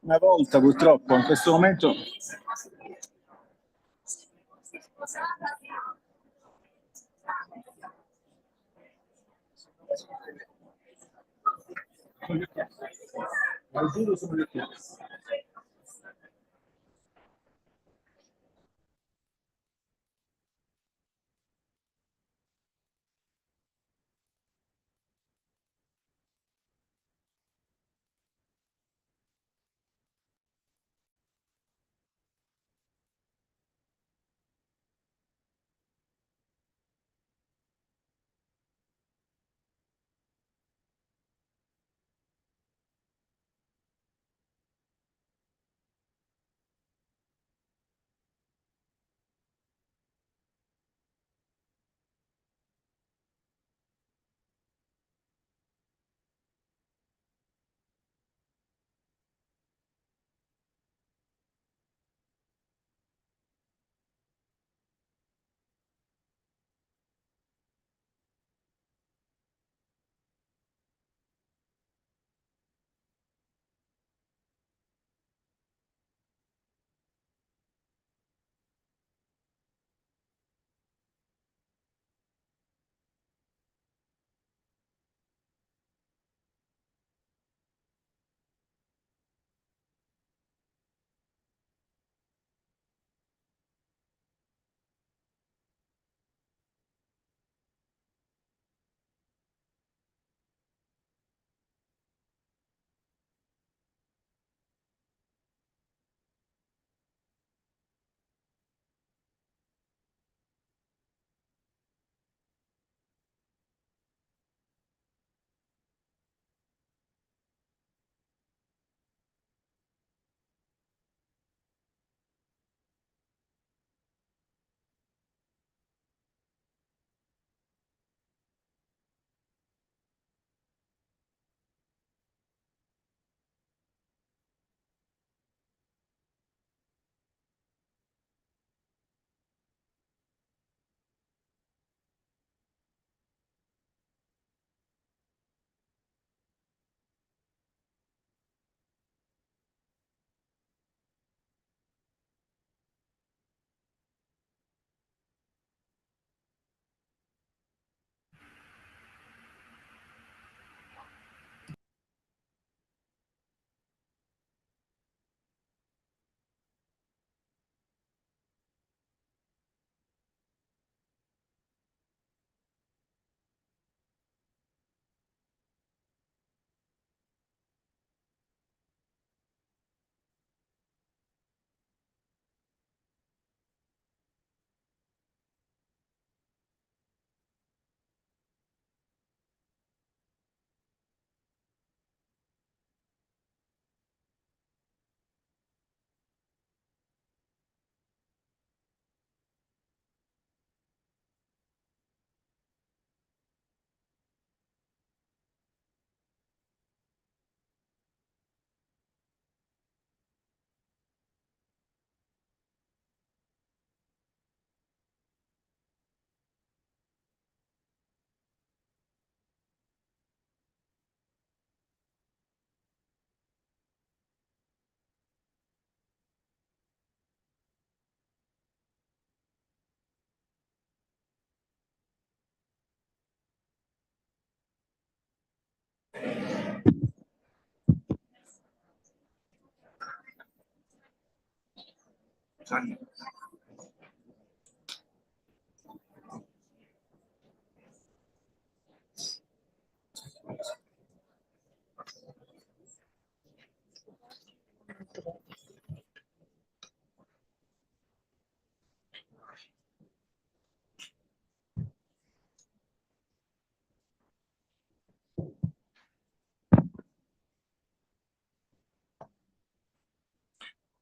Una volta, purtroppo, in questo momento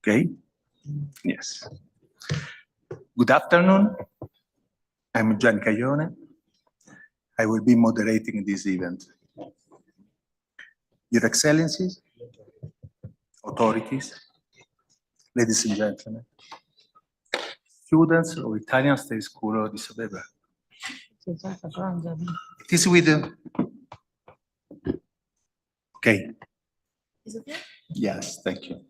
okay. Yes. Good afternoon. I'm Gian Cayone. I will be moderating this event. Your Excellencies, authorities, ladies and gentlemen, students of Italian State School of Addis Ababa. It is with okay. Is it there? Yes, thank you.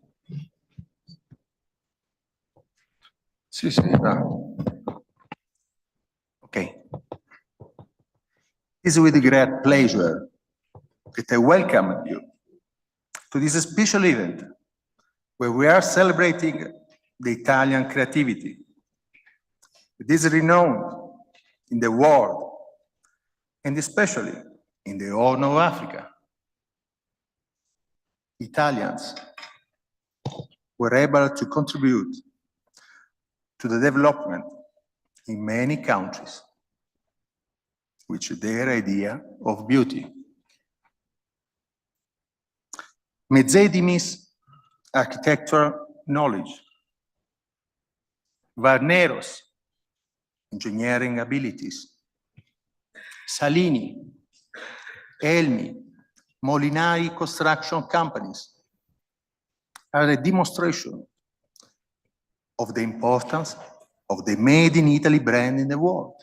Sì, sì, va. Okay. It is with great pleasure that I welcome you to this special event where we are celebrating the Italian creativity. It is renowned in the world and especially in the Horn of Africa. Italians were able to contribute to the development in many countries with their idea of beauty. Mezzedimi's architectural knowledge, Varnero's engineering abilities, Salini, Elmi, Molinari construction companies are a demonstration of the importance of the Made in Italy brand in the world.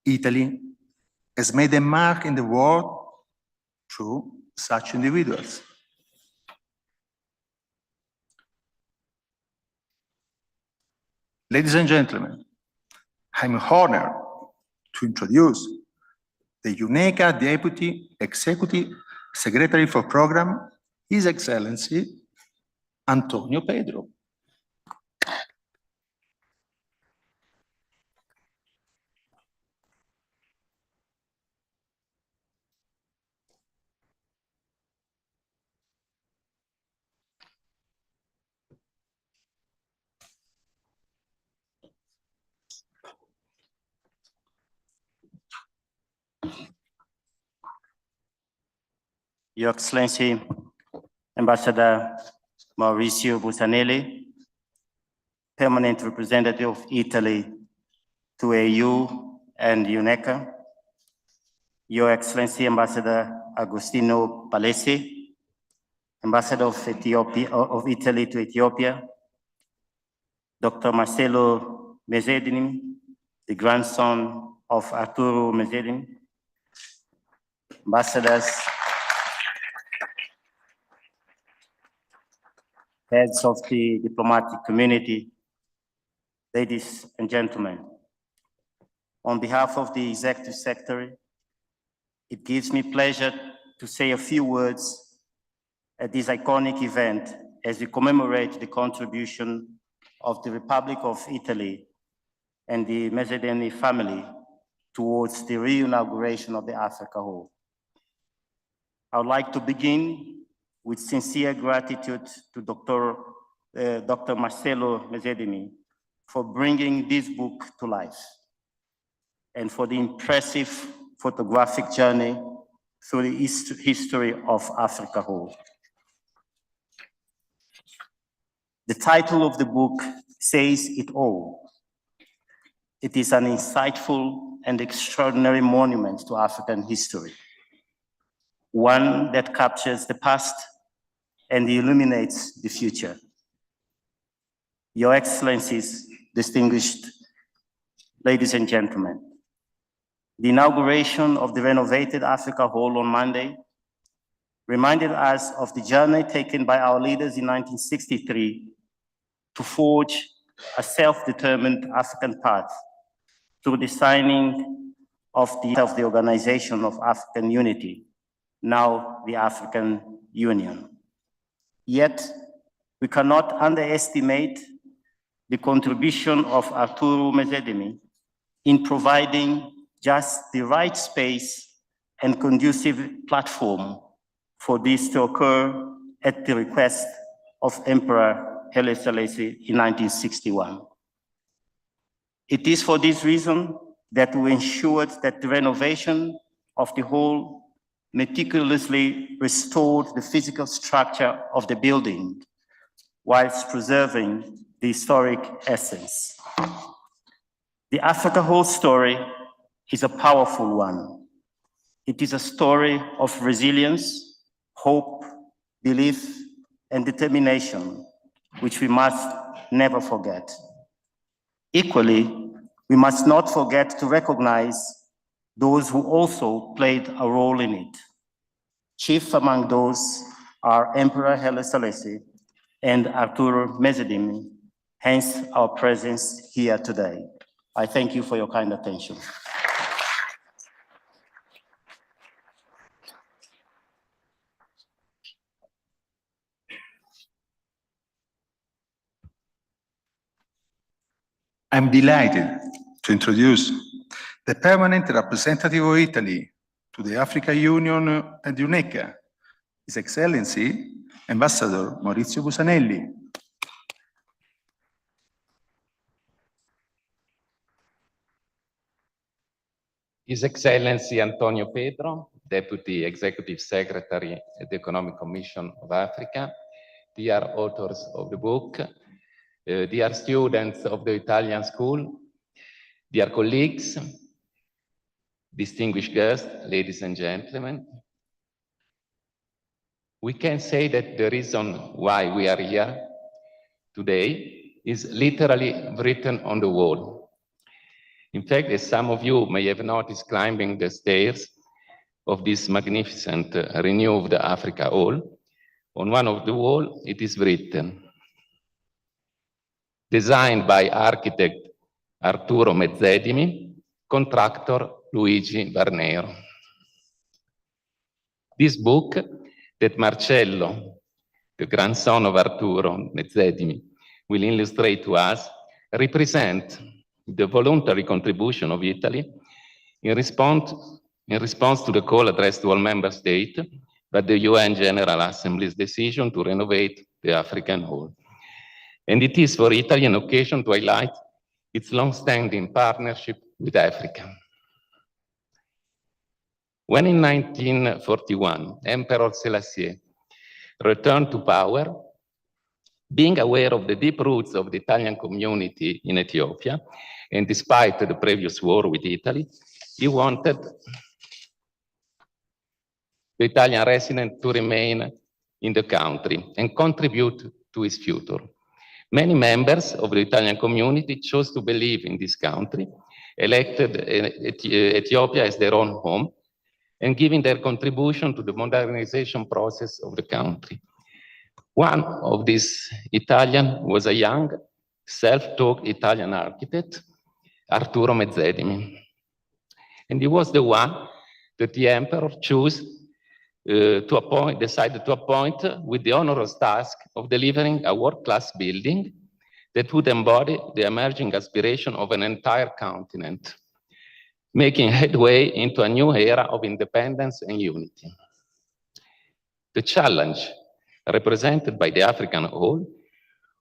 Italy has made a mark in the world through such individuals. Ladies and gentlemen, I'm honored to introduce the UNECA Deputy Executive Secretary for Program, His Excellency Antonio Pedro. Your Excellency, Ambassador Maurizio Bussanelli, Permanent Representative of Italy to AU and UNECA, Your Excellency, Ambassador Agostino Palesi, Ambassador of Italy to Ethiopia, Dr. Marcello Mezzedini, the grandson of Arturo Mezzedini, ambassadors, heads of the diplomatic community, ladies and gentlemen. On behalf of the Executive Secretary, it gives me pleasure to say a few words at this iconic event as we commemorate the contribution of the Republic of Italy and the Mezzedini family towards the re-inauguration of the Africa Hall. I would like to begin with sincere gratitude to Dr. Marcello Mezzedini for bringing this book to life and for the impressive photographic journey through the history of Africa Hall. The title of the book says it all. It is an insightful and extraordinary monument to African history, one that captures the past and illuminates the future. Your Excellencies, distinguished ladies and gentlemen, the inauguration of the renovated Africa Hall on Monday reminded us of the journey taken by our leaders in 1963 to forge a self-determined African path through the signing of the Organization of African Unity, now the African Union. Yet, we cannot underestimate the contribution of Arturo Mezzedini in providing just the right space and conducive platform for this to occur at the request of Emperor Haile Selassie in 1961. It is for this reason that we ensured that the renovation of the hall meticulously restored the physical structure of the building whilst preserving the historic essence. The Africa Hall story is a powerful one. It is a story of resilience, hope, belief, and determination, which we must never forget. Equally, we must not forget to recognize those who also played a role in it. Chief among those are Emperor Haile Selassie and Arturo Mezzedimi, hence our presence here today. I thank you for your kind attention. I'm delighted to introduce the permanent representative of Italy to the African Union and UNECA, His Excellency, Ambassador Maurizio Busanelli. His Excellency Antonio Pedro, Deputy Executive Secretary at the Economic Commission of Africa, dear authors of the book, dear students of the Italian School, dear colleagues, distinguished guests, ladies and gentlemen, we can say that the reason why we are here today is literally written on the wall. In fact, as some of you may have noticed climbing the stairs of this magnificent renewed Africa Hall, on one of the walls it is written, designed by architect Arturo Mezzedimi, contractor Luigi Varnero. This book that Marcello, the grandson of Arturo Mezzedimi, will illustrate to us, represent the voluntary contribution of Italy in response to the call addressed to all member states by the UN General Assembly's decision to renovate the African Whole. And it is for Italy an occasion to highlight its long-standing partnership with Africa. When in 1941, Emperor Selassie returned to power, being aware of the deep roots of the Italian community in Ethiopia, and despite the previous war with Italy, he wanted the Italian resident to remain in the country and contribute to its future. Many members of the Italian community chose to believe in this country, elected Ethiopia as their own home, and giving their contribution to the modernization process of the country. One of these Italians was a young, self-taught Italian architect, Arturo Mezzedimi. And he was the one that the emperor chose decided to appoint with the onerous task of delivering a world-class building that would embody the emerging aspiration of an entire continent, making headway into a new era of independence and unity. The challenge represented by the African Whole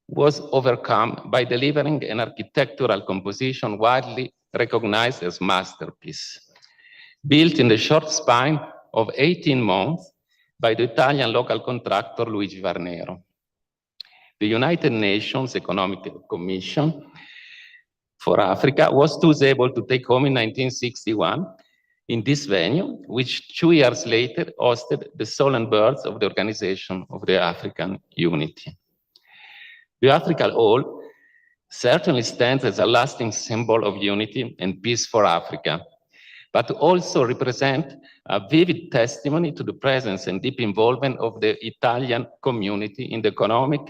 was overcome by delivering an architectural composition widely recognized as masterpiece, built in the short span of 18 months by the Italian local contractor Luigi Varnero. The United Nations Economic Commission for Africa was thus able to take home in 1961 in this venue, which 2 years later hosted the solemn birth of the Organization of the African Unity. The African Whole certainly stands as a lasting symbol of unity and peace for Africa, but also represent a vivid testimony to the presence and deep involvement of the Italian community in the economic,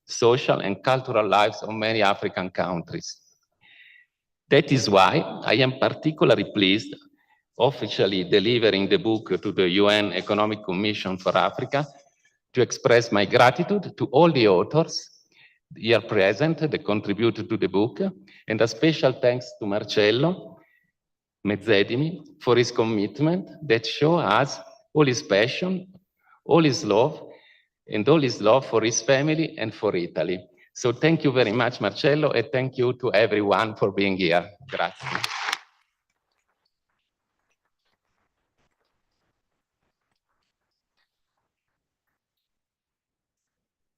social, and cultural lives of many African countries. That is why I am particularly pleased officially delivering the book to the UN Economic Commission for Africa to express my gratitude to all the authors here present that contributed to the book, and a special thanks to Marcello Mezzedimi for his commitment that shows us all his passion, all his love, and all his love for his family and for Italy. So thank you very much, Marcello, and thank you to everyone for being here. Grazie.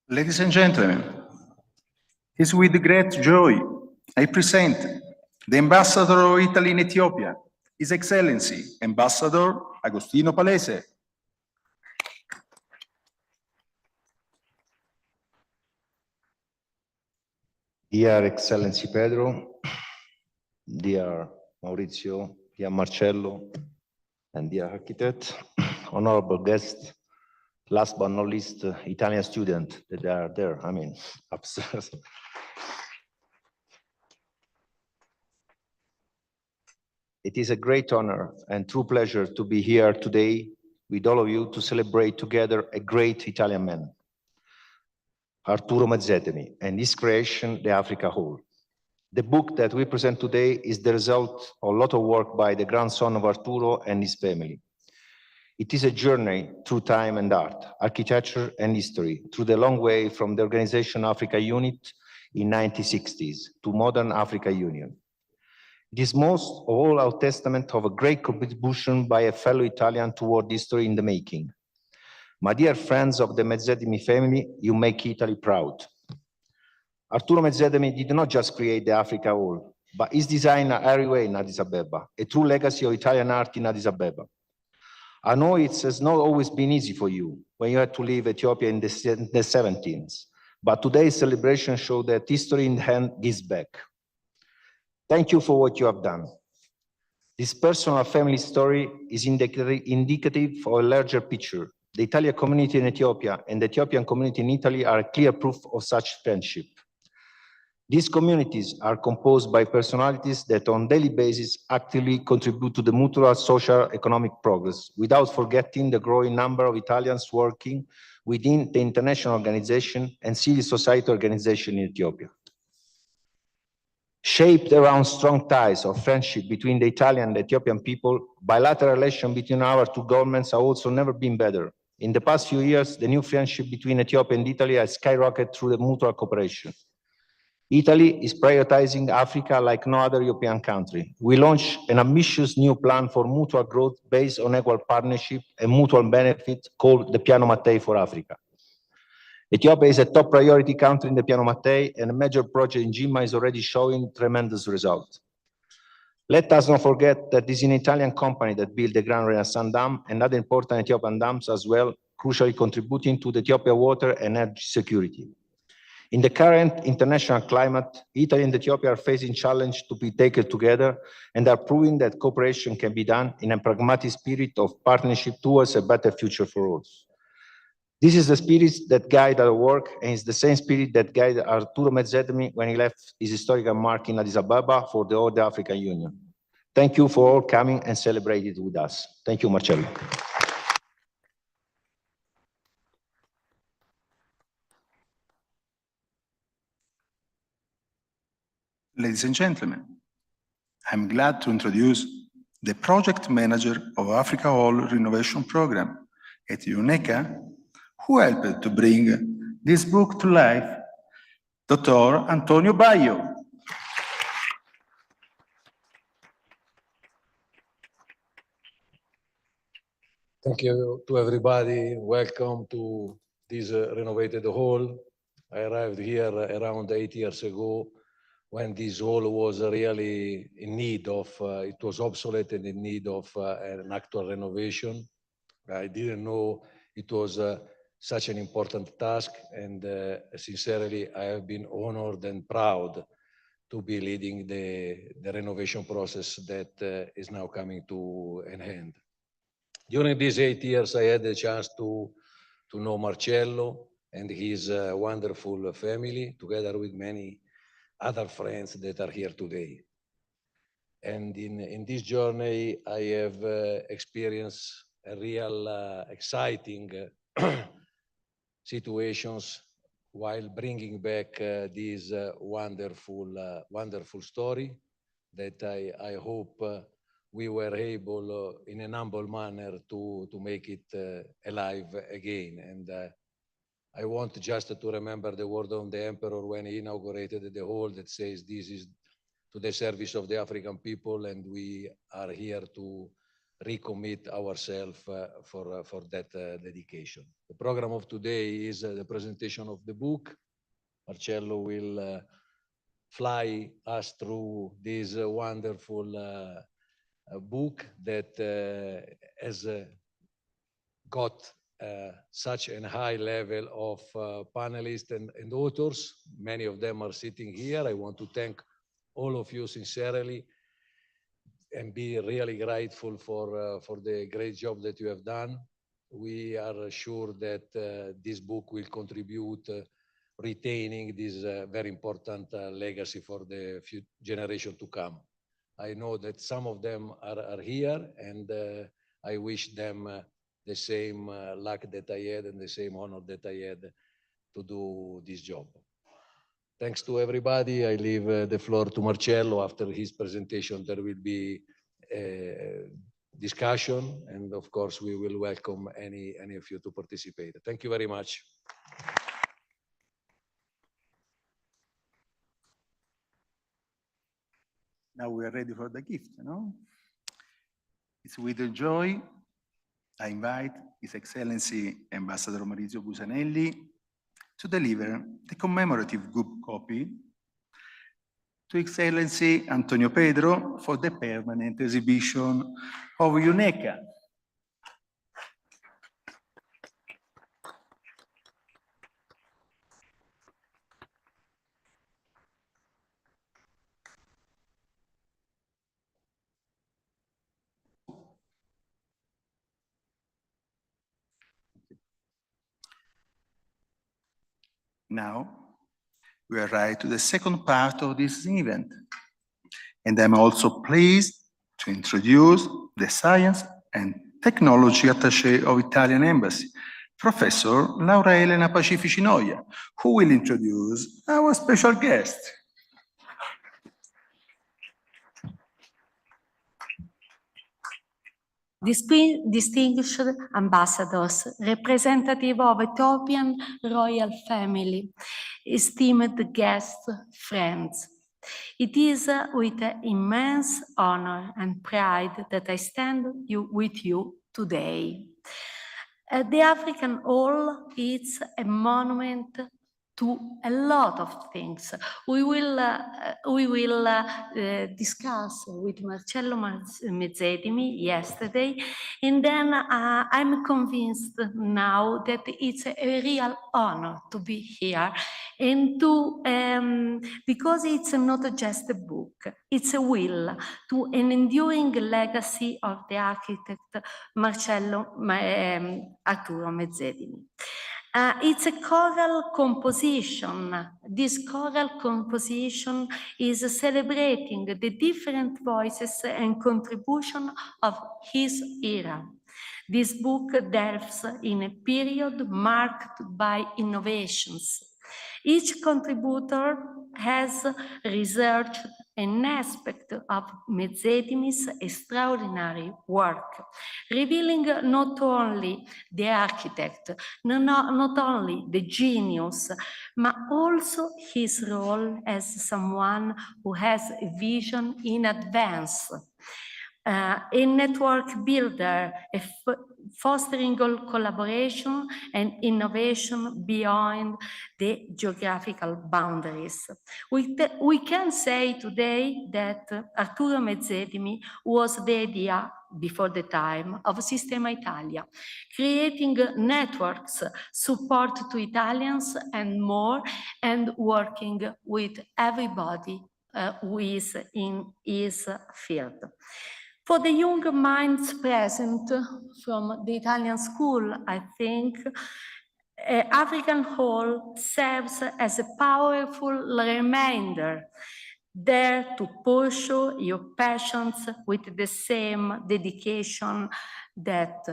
Ladies and gentlemen, it's with great joy I present the Ambassador of Italy in Ethiopia, His Excellency, Ambassador Agostino Palese. Dear Excellency Pedro, dear Maurizio, dear Marcello, and dear architect, honorable guests, last but not least, Italian students that are there, I mean, upstairs. It is a great honor and true pleasure to be here today with all of you to celebrate together a great Italian man, Arturo Mazzetemi, and his creation, the Africa Whole. The book that we present today is the result of a lot of work by the grandson of Arturo and his family. It is a journey through time and art, architecture and history, through the long way from the Organization Africa Unit in 1960s to modern Africa Union. It is most of all a testament of a great contribution by a fellow Italian toward history in the making. My dear friends of the Mazzetemi family, you make Italy proud. Arturo Mazzetemi did not just create the Africa Whole, but his design everywhere in Addis Ababa, a true legacy of Italian art in Addis Ababa. I know it has not always been easy for you when you had to leave Ethiopia in the 70s, but today's celebration showed that history in hand gives back. Thank you for what you have done. This personal family story is indicative of a larger picture. The Italian community in Ethiopia and the Ethiopian community in Italy are clear proof of such friendship. These communities are composed by personalities that on a daily basis actively contribute to the mutual social economic progress, without forgetting the growing number of Italians working within the international organization and civil society organization in Ethiopia. Shaped around strong ties of friendship between the Italian and the Ethiopian people, bilateral relations between our two governments have also never been better. In the past few years, the new friendship between Ethiopia and Italy has skyrocketed through the mutual cooperation. Italy is prioritizing Africa like no other European country. We launched an ambitious new plan for mutual growth based on equal partnership and mutual benefit called the Piano Mattei for Africa. Ethiopia is a top priority country in the Piano Mattei, and a major project in Jimma is already showing tremendous results. Let us not forget that this is an Italian company that built the Grand Renaissance Dam and other important Ethiopian dams as well, crucially contributing to the Ethiopia water and energy security. In the current international climate, Italy and Ethiopia are facing challenges to be taken together and are proving that cooperation can be done in a pragmatic spirit of partnership towards a better future for all. This is the spirit that guides our work, and it's the same spirit that guided Arturo Mazzetemi when he left his historical mark in Addis Ababa for the whole African Union. Thank you for all coming and celebrating it with us. Thank you, Marcello. Ladies and gentlemen, I'm glad to introduce the project manager of Africa Whole Renovation Program at UNECA, who helped to bring this book to life, Dr. Antonio Baio. Thank you to everybody. Welcome to this renovated hall. I arrived here around 8 years ago when this hall was really in need of, it was obsolete and in need of an actual renovation. I didn't know it was such an important task, and sincerely, I have been honored and proud to be leading the renovation process that is now coming to an end. During these 8 years, I had the chance to know Marcello and his wonderful family, together with many other friends that are here today. And in this journey, I have experienced a real exciting situations while bringing back this wonderful story that I hope we were able in a humble manner to make it alive again. And I want just to remember the word of the emperor when he inaugurated the hall that says, this is to the service of the African people, and we are here to recommit ourselves for that dedication. The program of today is the presentation of the book. Marcello will fly us through this wonderful book that has got such a high level of panelists and authors. Many of them are sitting here. I want to thank all of you sincerely and be really grateful for the great job that you have done. We are sure that this book will contribute retaining this very important legacy for the generation to come. I know that some of them are here, and I wish them the same luck that I had and the same honor that I had to do this job. Thanks to everybody. I leave the floor to Marcello. After his presentation, there will be a discussion, and of course, we will welcome any of you to participate. Thank you very much. Now we are ready for the gift, no? It's with joy I invite His Excellency Ambassador Maurizio Busanelli to deliver the commemorative book copy to Excellency Antonio Pedro for the permanent exhibition of UNECA. Now, we arrive to the second part of this event, and I'm also pleased to introduce the Science and Technology Attaché of Italian Embassy, Professor Laura Elena Pacifici Noia, who will introduce our special guest. Distinguished ambassadors, representative of Ethiopian royal family, esteemed guests, friends. It is with immense honor and pride that I stand with you today. The African Hall is a monument to a lot of things. We will discuss with Marcello Mezzedimi yesterday, and then I'm convinced now that it's a real honor to be here, and because it's not just a book, it's a will to an enduring legacy of the architect Marcello Arturo Mezzedimi. It's a choral composition. This choral composition is celebrating the different voices and contribution of his era. This book delves in a period marked by innovations. Each contributor has researched an aspect of Mezzedimi's extraordinary work, revealing not only the architect, not only the genius, but also his role as someone who has a vision in advance, a network builder, fostering collaboration and innovation beyond the geographical boundaries. We can say today that Arturo Mezzedimi was the idea before the time of Sistema Italia, creating networks, support to Italians and more, and working with everybody who is in his field. For the young minds present from the Italian school, I think African Hall serves as a powerful reminder there to pursue your passions with the same dedication that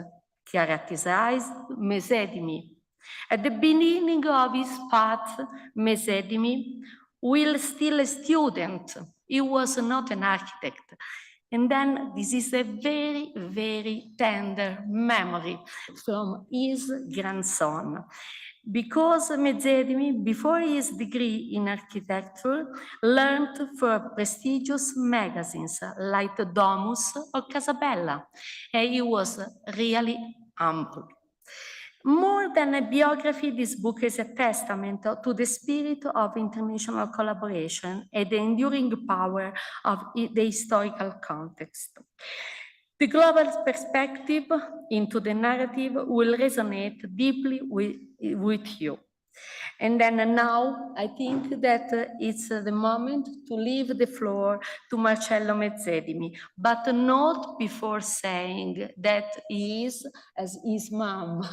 characterized Mezzedimi. At the beginning of his path, Mezzedimi, while still a student, he was not an architect. And then this is a very, very tender memory from his grandson. Because Mezzedimi, before his degree in architecture, learned for prestigious magazines like Domus or Casabella, and he was really humble. More than a biography, this book is a testament to the spirit of international collaboration and the enduring power of the historical context. The global perspective into the narrative will resonate deeply with you. And then now I think that it's the moment to leave the floor to Marcello Mezzedimi, but not before saying that he is, as his mom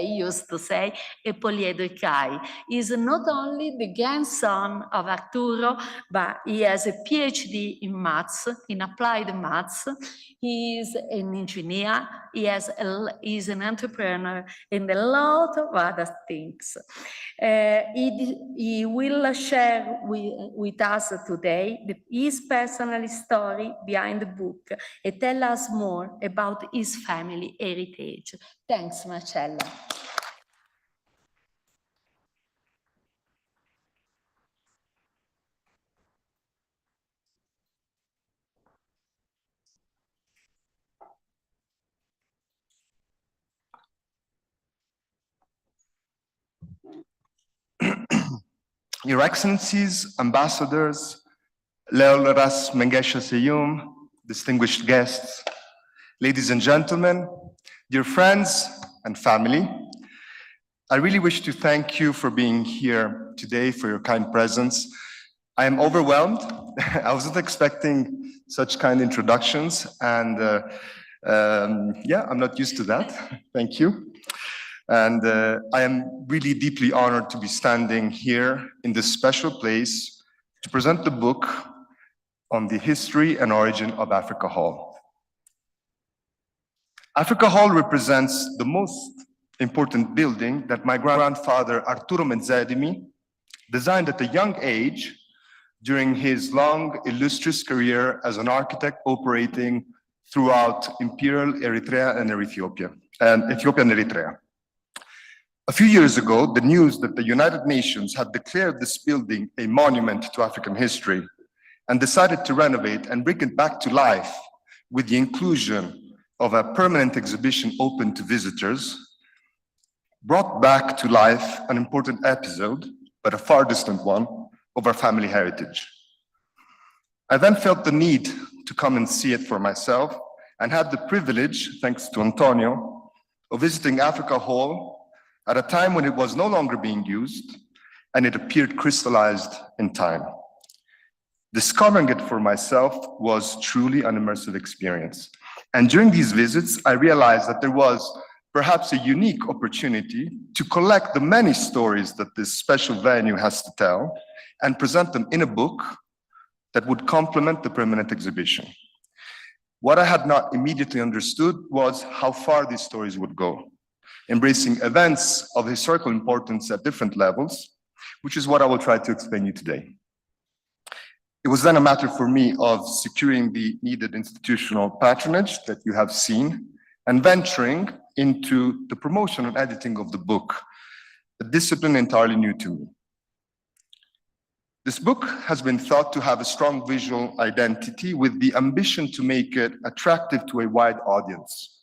used to say, a poliedro Kai. He is not only the grandson of Arturo, but he has a PhD in maths, in applied maths. He is an engineer, he is an entrepreneur, and a lot of other things. He will share with us today his personal story behind the book and tell us more about his family heritage. Thanks, Marcello. Your Excellencies, Ambassadors, Leolas Mengesha Seyum, distinguished guests, ladies and gentlemen, dear friends and family, I really wish to thank you for being here today, for your kind presence. I am overwhelmed. I wasn't expecting such kind introductions, and yeah, I'm not used to that. Thank you. And I am really deeply honored to be standing here in this special place to present the book on the history and origin of Africa Hall. Africa Hall represents the most important building that my grandfather Arturo Mezzedimi designed at a young age during his long, illustrious career as an architect operating throughout Imperial Eritrea and Ethiopia and Eritrea. A few years ago, the news that the United Nations had declared this building a monument to African history and decided to renovate and bring it back to life with the inclusion of a permanent exhibition open to visitors, brought back to life an important episode, but a far distant one, of our family heritage. I then felt the need to come and see it for myself and had the privilege, thanks to Antonio, of visiting Africa Hall at a time when it was no longer being used and it appeared crystallized in time. Discovering it for myself was truly an immersive experience. And during these visits, I realized that there was perhaps a unique opportunity to collect the many stories that this special venue has to tell and present them in a book that would complement the permanent exhibition. What I had not immediately understood was how far these stories would go, embracing events of historical importance at different levels, which is what I will try to explain you today. It was then a matter for me of securing the needed institutional patronage that you have seen and venturing into the promotion and editing of the book, a discipline entirely new to me. This book has been thought to have a strong visual identity with the ambition to make it attractive to a wide audience.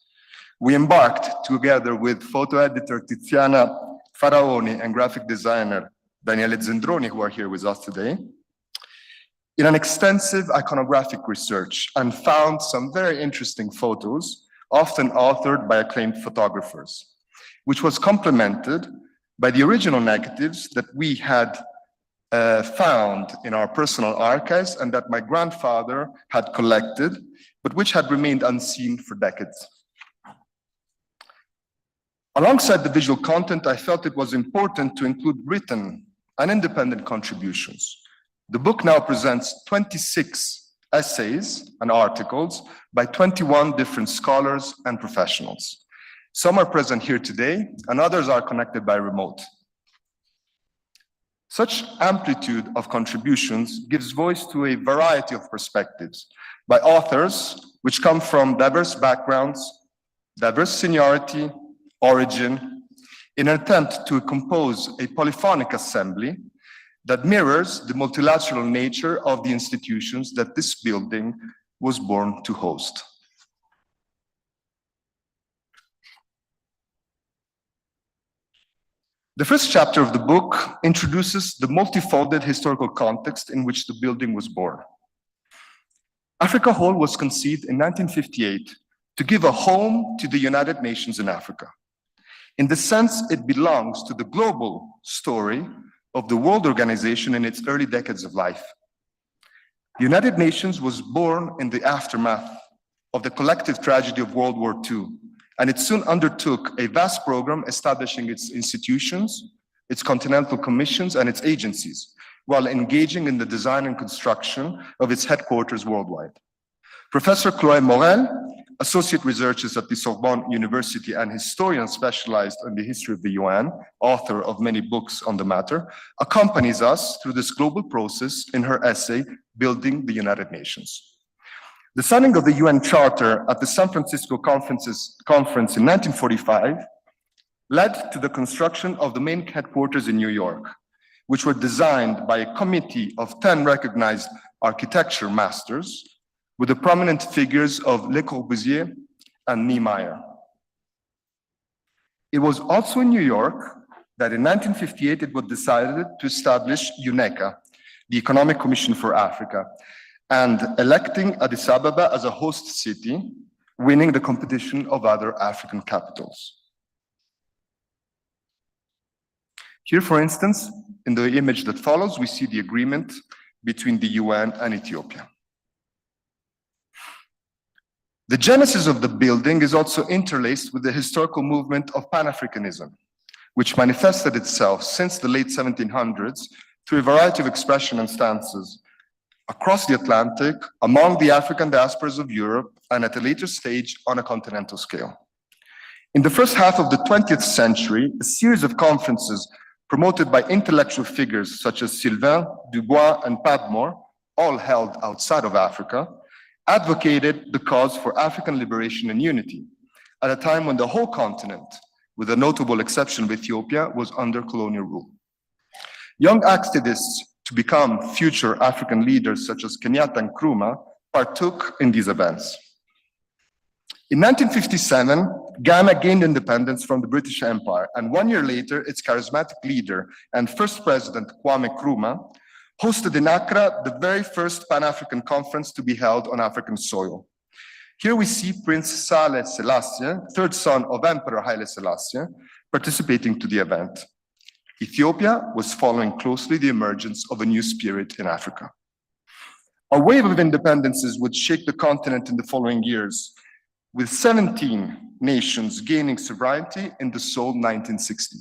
We embarked together with photo editor Tiziana Faraoni and graphic designer Daniele Zendroni, who are here with us today, in an extensive iconographic research and found some very interesting photos, often authored by acclaimed photographers, which was complemented by the original negatives that we had found in our personal archives and that my grandfather had collected, but which had remained unseen for decades. Alongside the visual content, I felt it was important to include written and independent contributions. The book now presents 26 essays and articles by 21 different scholars and professionals. Some are present here today, and others are connected by remote. Such amplitude of contributions gives voice to a variety of perspectives by authors which come from diverse backgrounds, diverse seniority, origin, in an attempt to compose a polyphonic assembly that mirrors the multilateral nature of the institutions that this building was born to host. The first chapter of the book introduces the multifolded historical context in which the building was born. Africa Hall was conceived in 1958 to give a home to the United Nations in Africa. In the sense, it belongs to the global story of the World Organization in its early decades of life. The United Nations was born in the aftermath of the collective tragedy of World War II, and it soon undertook a vast program establishing its institutions, its continental commissions, and its agencies, while engaging in the design and construction of its headquarters worldwide. Professor Chloé Morel, associate researcher at the Sorbonne University and historian specialized in the history of the UN, author of many books on the matter, accompanies us through this global process in her essay, Building the United Nations. The signing of the UN Charter at the San Francisco Conference in 1945 led to the construction of the main headquarters in New York, which were designed by a committee of 10 recognized architecture masters with the prominent figures of Le Corbusier and Niemeyer. It was also in New York that in 1958 it was decided to establish UNECA, the Economic Commission for Africa, and electing Addis Ababa as a host city, winning the competition of other African capitals. Here, for instance, in the image that follows, we see the agreement between the UN and Ethiopia. The genesis of the building is also interlaced with the historical movement of Pan-Africanism, which manifested itself since the late 1700s through a variety of expression and stances across the Atlantic, among the African diasporas of Europe, and at a later stage on a continental scale. In the first half of the 20th century, a series of conferences promoted by intellectual figures such as Sylvain, Dubois, and Padmore, all held outside of Africa, advocated the cause for African liberation and unity at a time when the whole continent, with the notable exception of Ethiopia, was under colonial rule. Young activists to become future African leaders such as Kenyatta and Nkrumah partook in these events. In 1957, Ghana gained independence from the British Empire, and 1 year later, its charismatic leader and first president, Kwame Nkrumah, hosted in Accra the very first Pan-African conference to be held on African soil. Here we see Prince Saleh Selassie, third son of Emperor Haile Selassie, participating to the event. Ethiopia was following closely the emergence of a new spirit in Africa. A wave of independences would shake the continent in the following years, with 17 nations gaining sovereignty in the sole 1960.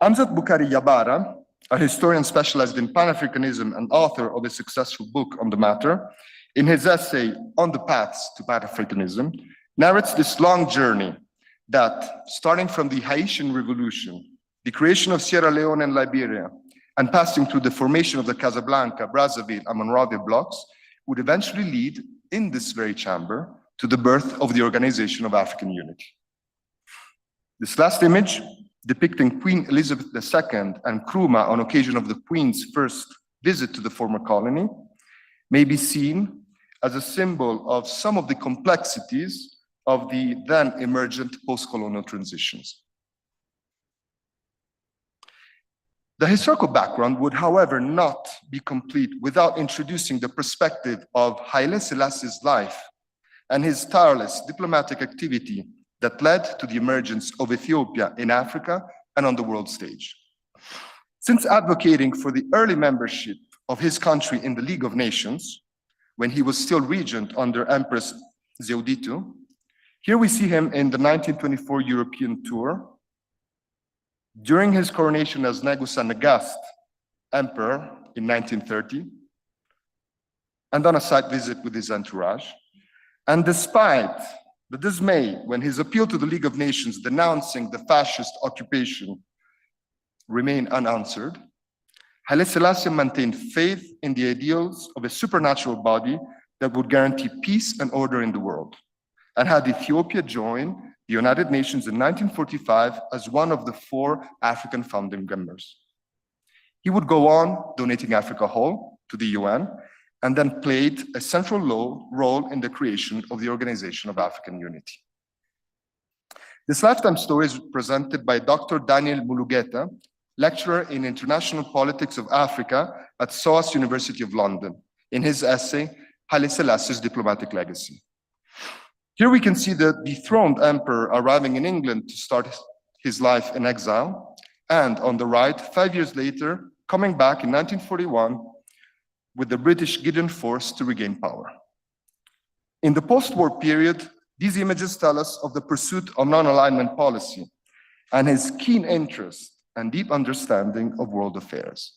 Amzat Bukhari Yabara, a historian specialized in Pan-Africanism and author of a successful book on the matter, in his essay On the Paths to Pan-Africanism, narrates this long journey that, starting from the Haitian Revolution, the creation of Sierra Leone and Liberia, and passing through the formation of the Casablanca, Brazzaville, and Monrovia blocks, would eventually lead, in this very chamber, to the birth of the Organization of African Unity. This last image, depicting Queen Elizabeth II and Nkrumah on occasion of the Queen's first visit to the former colony, may be seen as a symbol of some of the complexities of the then emergent post-colonial transitions. The historical background would, however, not be complete without introducing the perspective of Haile Selassie's life and his tireless diplomatic activity that led to the emergence of Ethiopia in Africa and on the world stage. Since advocating for the early membership of his country in the League of Nations, when he was still regent under Empress Zewditu, here we see him in the 1924 European tour, during his coronation as Negus and Nagast Emperor in 1930, and on a site visit with his entourage. And despite the dismay when his appeal to the League of Nations denouncing the fascist occupation remained unanswered, Haile Selassie maintained faith in the ideals of a supernatural body that would guarantee peace and order in the world, and had Ethiopia join the United Nations in 1945 as one of the 4 African founding members. He would go on donating Africa Whole to the UN, and then played a central role in the creation of the Organization of African Unity. This lifetime story is presented by Dr. Daniel Mulugeta, lecturer in International Politics of Africa at SOAS University of London, in his essay, Haile Selassie's Diplomatic Legacy. Here we can see the dethroned emperor arriving in England to start his life in exile, and on the right, 5 years later, coming back in 1941 with the British Gideon force to regain power. In the post-war period, these images tell us of the pursuit of non-alignment policy and his keen interest and deep understanding of world affairs.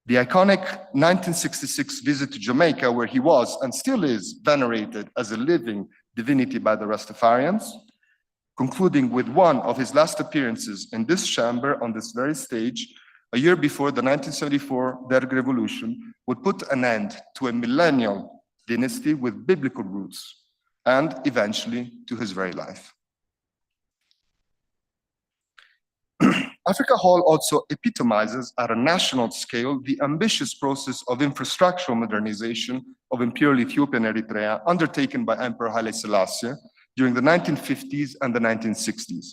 The iconic 1966 visit to Jamaica, where he was and still is venerated as a living divinity by the Rastafarians, concluding with one of his last appearances in this chamber on this very stage, a year before the 1974 Derg Revolution, would put an end to a millennial dynasty with biblical roots and eventually to his very life. Africa Hall also epitomizes at a national scale the ambitious process of infrastructural modernization of Imperial Ethiopia and Eritrea undertaken by Emperor Haile Selassie during the 1950s and the 1960s,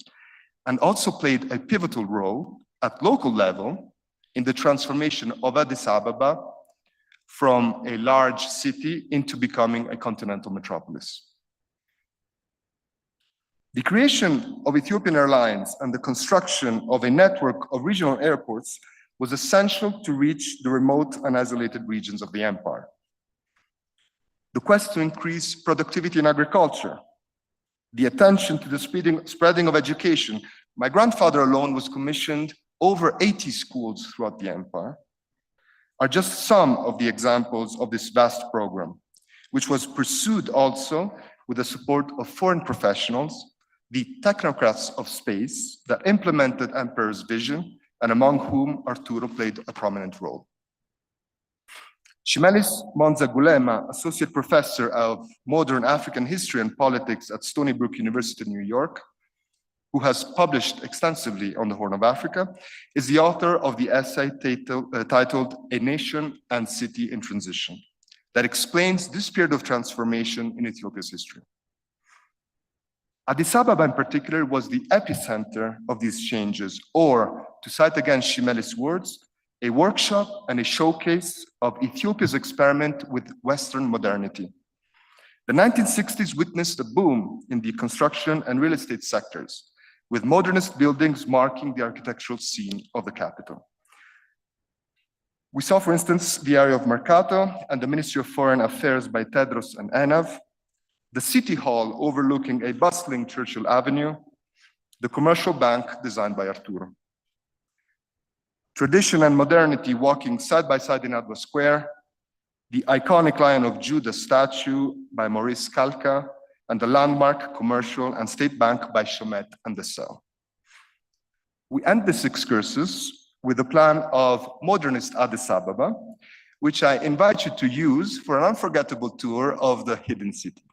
and also played a pivotal role at local level in the transformation of Addis Ababa from a large city into becoming a continental metropolis. The creation of Ethiopian Airlines and the construction of a network of regional airports was essential to reach the remote and isolated regions of the empire. The quest to increase productivity in agriculture, the attention to the spreading of education. My grandfather alone was commissioned over 80 schools throughout the empire, are just some of the examples of this vast program, which was pursued also with the support of foreign professionals, the technocrats of space that implemented Emperor's vision, and among whom Arturo played a prominent role. Shimelis Monza Gulema, Associate Professor of Modern African History and Politics at Stony Brook University in New York, who has published extensively on the Horn of Africa, is the author of the essay titled A Nation and City in Transition, that explains this period of transformation in Ethiopia's history. Addis Ababa in particular was the epicenter of these changes, or, to cite again Shimelis' words, a workshop and a showcase of Ethiopia's experiment with Western modernity. The 1960s witnessed a boom in the construction and real estate sectors, with modernist buildings marking the architectural scene of the capital. We saw, for instance, the area of Mercato and the Ministry of Foreign Affairs by Tedros and Enav, the City Hall overlooking a bustling Churchill Avenue, the commercial bank designed by Arturo. Tradition and modernity walking side by side in Adwa Square, the iconic Lion of Judah statue by Maurice Kalka, and the landmark Commercial and State Bank by Chomet and Dessau. We end this excursus with a plan of modernist Addis Ababa, which I invite you to use for an unforgettable tour of the hidden city.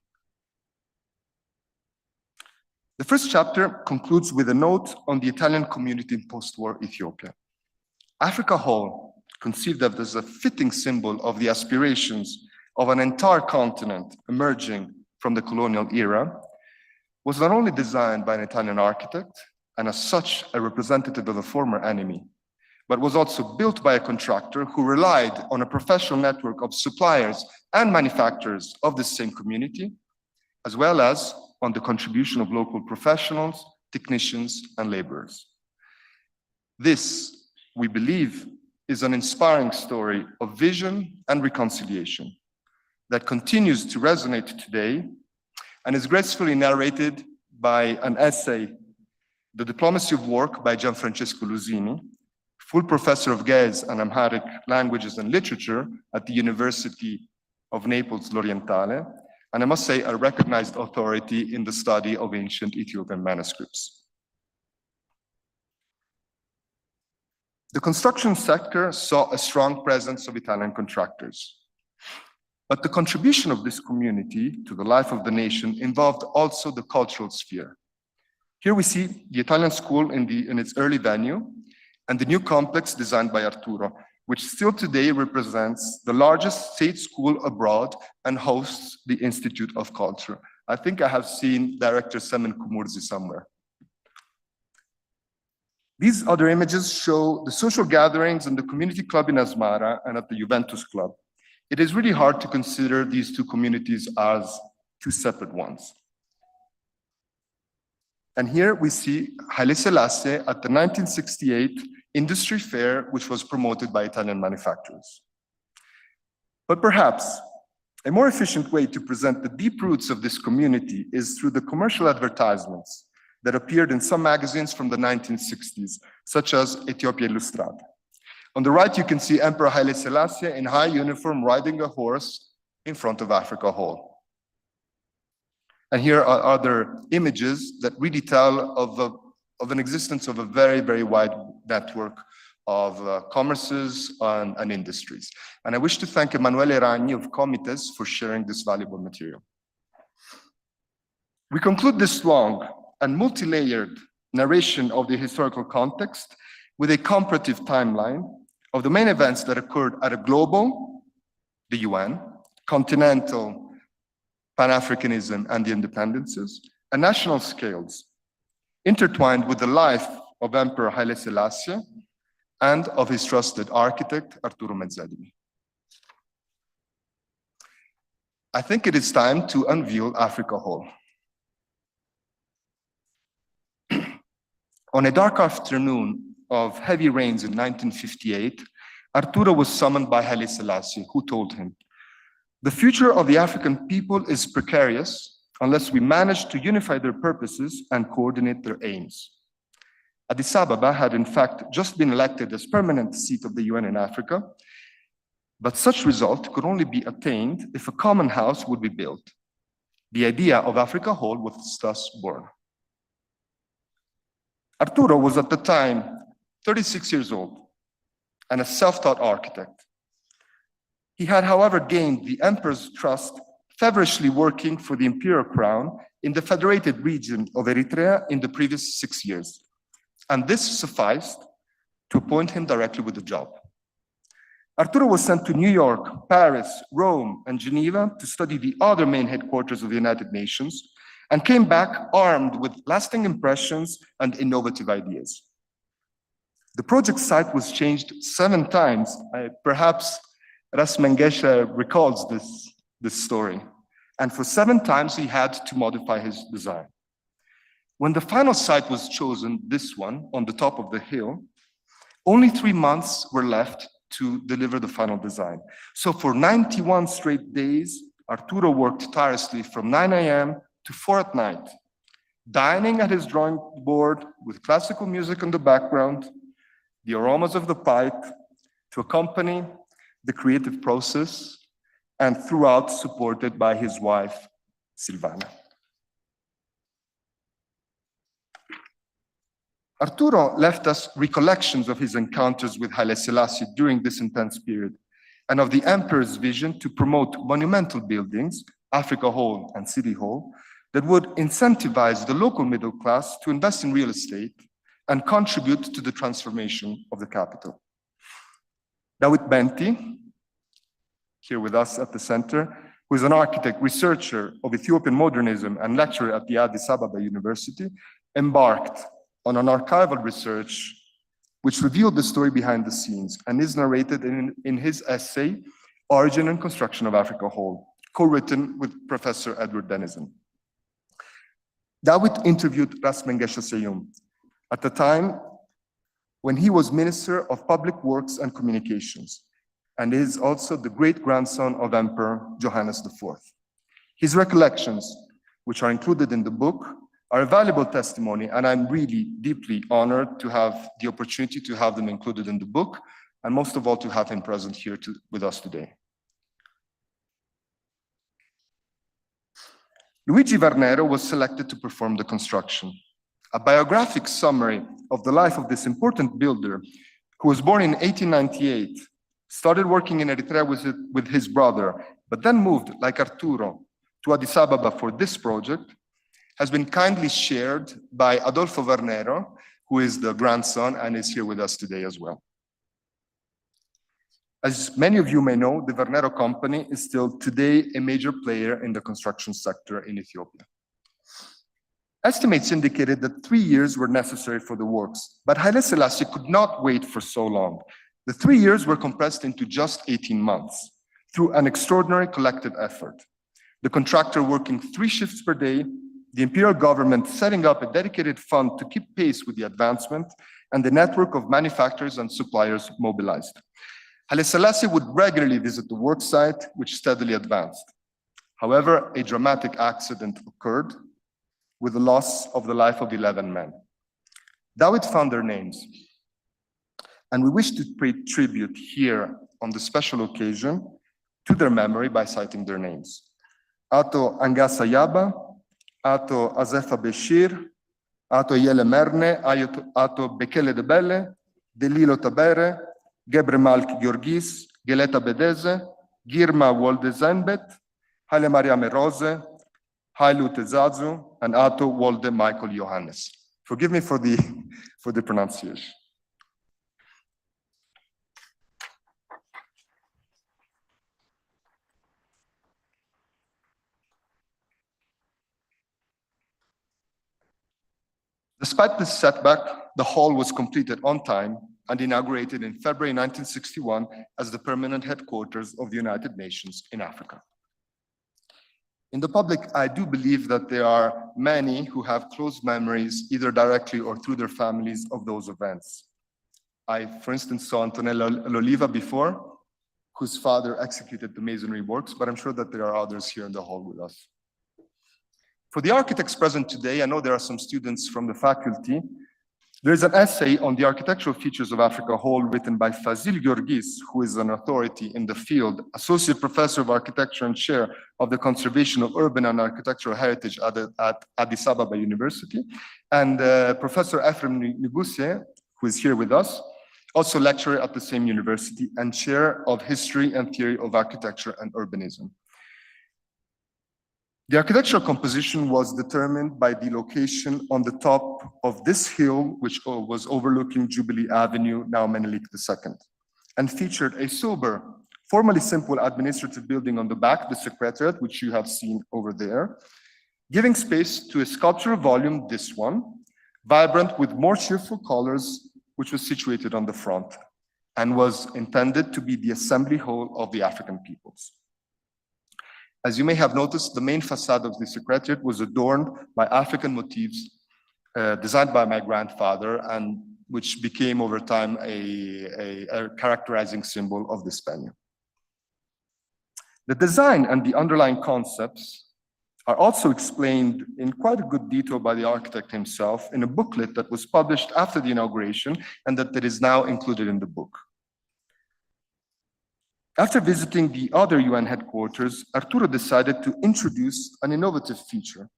The first chapter concludes with a note on the Italian community in post-war Ethiopia. Africa Hall, conceived of as a fitting symbol of the aspirations of an entire continent emerging from the colonial era, was not only designed by an Italian architect, and as such a representative of a former enemy, but was also built by a contractor who relied on a professional network of suppliers and manufacturers of the same community, as well as on the contribution of local professionals, technicians, and laborers. This, we believe, is an inspiring story of vision and reconciliation that continues to resonate today and is gracefully narrated by an essay, The Diplomacy of Work by Gianfrancesco Lusini, full professor of Ge'ez and Amharic languages and literature at the University of Naples L'Orientale, and I must say a recognized authority in the study of ancient Ethiopian manuscripts. The construction sector saw a strong presence of Italian contractors. But the contribution of this community to the life of the nation involved also the cultural sphere. Here we see the Italian school in its early venue and the new complex designed by Arturo, which still today represents the largest state school abroad and hosts the Institute of Culture. I think I have seen Director Semen Kumurzi somewhere. These other images show the social gatherings in the community club in Asmara and at the Juventus Club, it is really hard to consider these two communities as two separate ones. And here we see Haile Selassie at the 1968 industry fair, which was promoted by Italian manufacturers. But perhaps a more efficient way to present the deep roots of this community is through the commercial advertisements that appeared in some magazines from the 1960s, such as Ethiopia Illustrata. On the right, you can see Emperor Haile Selassie in high uniform riding a horse in front of Africa Hall. And here are other images that really tell of an existence of a very, very wide network of commerces and industries. And I wish to thank Emanuele Ragni of Comites for sharing this valuable material. We conclude this long and multi-layered narration of the historical context with a comparative timeline of the main events that occurred at a global, the UN, continental, Pan-Africanism and the independences, and national scales, intertwined with the life of Emperor Haile Selassie and of his trusted architect, Arturo Mezzedini. I think it is time to unveil Africa Hall. On a dark afternoon of heavy rains in 1958, Arturo was summoned by Haile Selassie, who told him, "The future of the African people is precarious unless we manage to unify their purposes and coordinate their aims." Addis Ababa had in fact just been elected as permanent seat of the UN in Africa, but such result could only be attained if a common house would be built. The idea of Africa Hall was thus born. Arturo was at the time 36 years old and a self-taught architect. He had, however, gained the emperor's trust, feverishly working for the imperial crown in the federated region of Eritrea in the previous 6 years. And this sufficed to appoint him directly with the job. Arturo was sent to New York, Paris, Rome, and Geneva to study the other main headquarters of the United Nations, and came back armed with lasting impressions and innovative ideas. The project site was changed 7 times. Perhaps Ras Mengesha recalls this story. And for 7 times, he had to modify his design. When the final site was chosen, this one, on the top of the hill, only 3 months were left to deliver the final design. So for 91 straight days, Arturo worked tirelessly from 9 a.m. to 4 at night, dining at his drawing board with classical music in the background, the aromas of the pipe to accompany the creative process, and throughout supported by his wife, Silvana. Arturo left us recollections of his encounters with Haile Selassie during this intense period, and of the emperor's vision to promote monumental buildings, Africa Hall and City Hall, that would incentivize the local middle class to invest in real estate and contribute to the transformation of the capital. David Benti, here with us at the center, who is an architect, researcher of Ethiopian modernism and lecturer at the Addis Ababa University, embarked on an archival research which revealed the story behind the scenes and is narrated in his essay, Origin and Construction of Africa Hall, co-written with Professor Edward Dennison. David interviewed Ras Mengesha Seyum at the time when he was Minister of Public Works and Communications, and is also the great-grandson of Emperor Johannes IV. His recollections, which are included in the book, are a valuable testimony, and I'm really deeply honored to have the opportunity to have them included in the book, and most of all to have him present here with us today. Luigi Varnero was selected to perform the construction. A biographic summary of the life of this important builder, who was born in 1898, started working in Eritrea with his brother, but then moved, like Arturo, to Addis Ababa for this project, has been kindly shared by Adolfo Varnero, who is the grandson and is here with us today as well. As many of you may know, the Varnero company is still today a major player in the construction sector in Ethiopia. Estimates indicated that 3 years were necessary for the works, but Haile Selassie could not wait for so long. The 3 years were compressed into just 18 months. through an extraordinary collective effort. The contractor working 3 shifts per day, the imperial government setting up a dedicated fund to keep pace with the advancement, and the network of manufacturers and suppliers mobilized. Haile Selassie would regularly visit the work site, which steadily advanced. However, a dramatic accident occurred with the loss of the life of 11 men. Dawit found their names, and we wish to pay tribute here on the special occasion to their memory by citing their names. Ato Angassa Yaba, Ato Azefa Beshir, Ato Yele Merne, Ato Bekele Debele, Delilo Tabere, Gebre Malk Georgis, Geleta Bedeze, Girma Wolde Zenbet, Haile Mariame Rose, Hailu Tezazu, and Ato Wolde Michael Johannes. Forgive me for the pronunciation. Despite this setback, the hall was completed on time and inaugurated in February 1961 as the permanent headquarters of the United Nations in Africa. In the public, I do believe that there are many who have close memories, either directly or through their families, of those events. I, for instance, saw Antonella Loliva before, whose father executed the masonry works, but I'm sure that there are others here in the hall with us. For the architects present today, I know there are some students from the faculty. There is an essay on the architectural features of Africa Hall written by Fazil Georgis, who is an authority in the field, Associate Professor of Architecture and Chair of the Conservation of Urban and Architectural Heritage at Addis Ababa University, and Professor Ephraim Nigusie, who is here with us, also lecturer at the same university and Chair of History and Theory of Architecture and Urbanism. The architectural composition was determined by the location on the top of this hill, which was overlooking Jubilee Avenue, now Menelik II, and featured a sober, formally simple administrative building on the back, the Secretariat, which you have seen over there, giving space to a sculptural volume, this one, vibrant with more cheerful colors, which was situated on the front and was intended to be the assembly hall of the African peoples. As you may have noticed, the main facade of the Secretariat was adorned by African motifs designed by my grandfather, and which became over time a characterizing symbol of this venue. The design and the underlying concepts are also explained in quite a good detail by the architect himself in a booklet that was published after the inauguration and that is now included in the book. After visiting the other UN headquarters, Arturo decided to introduce an innovative feature,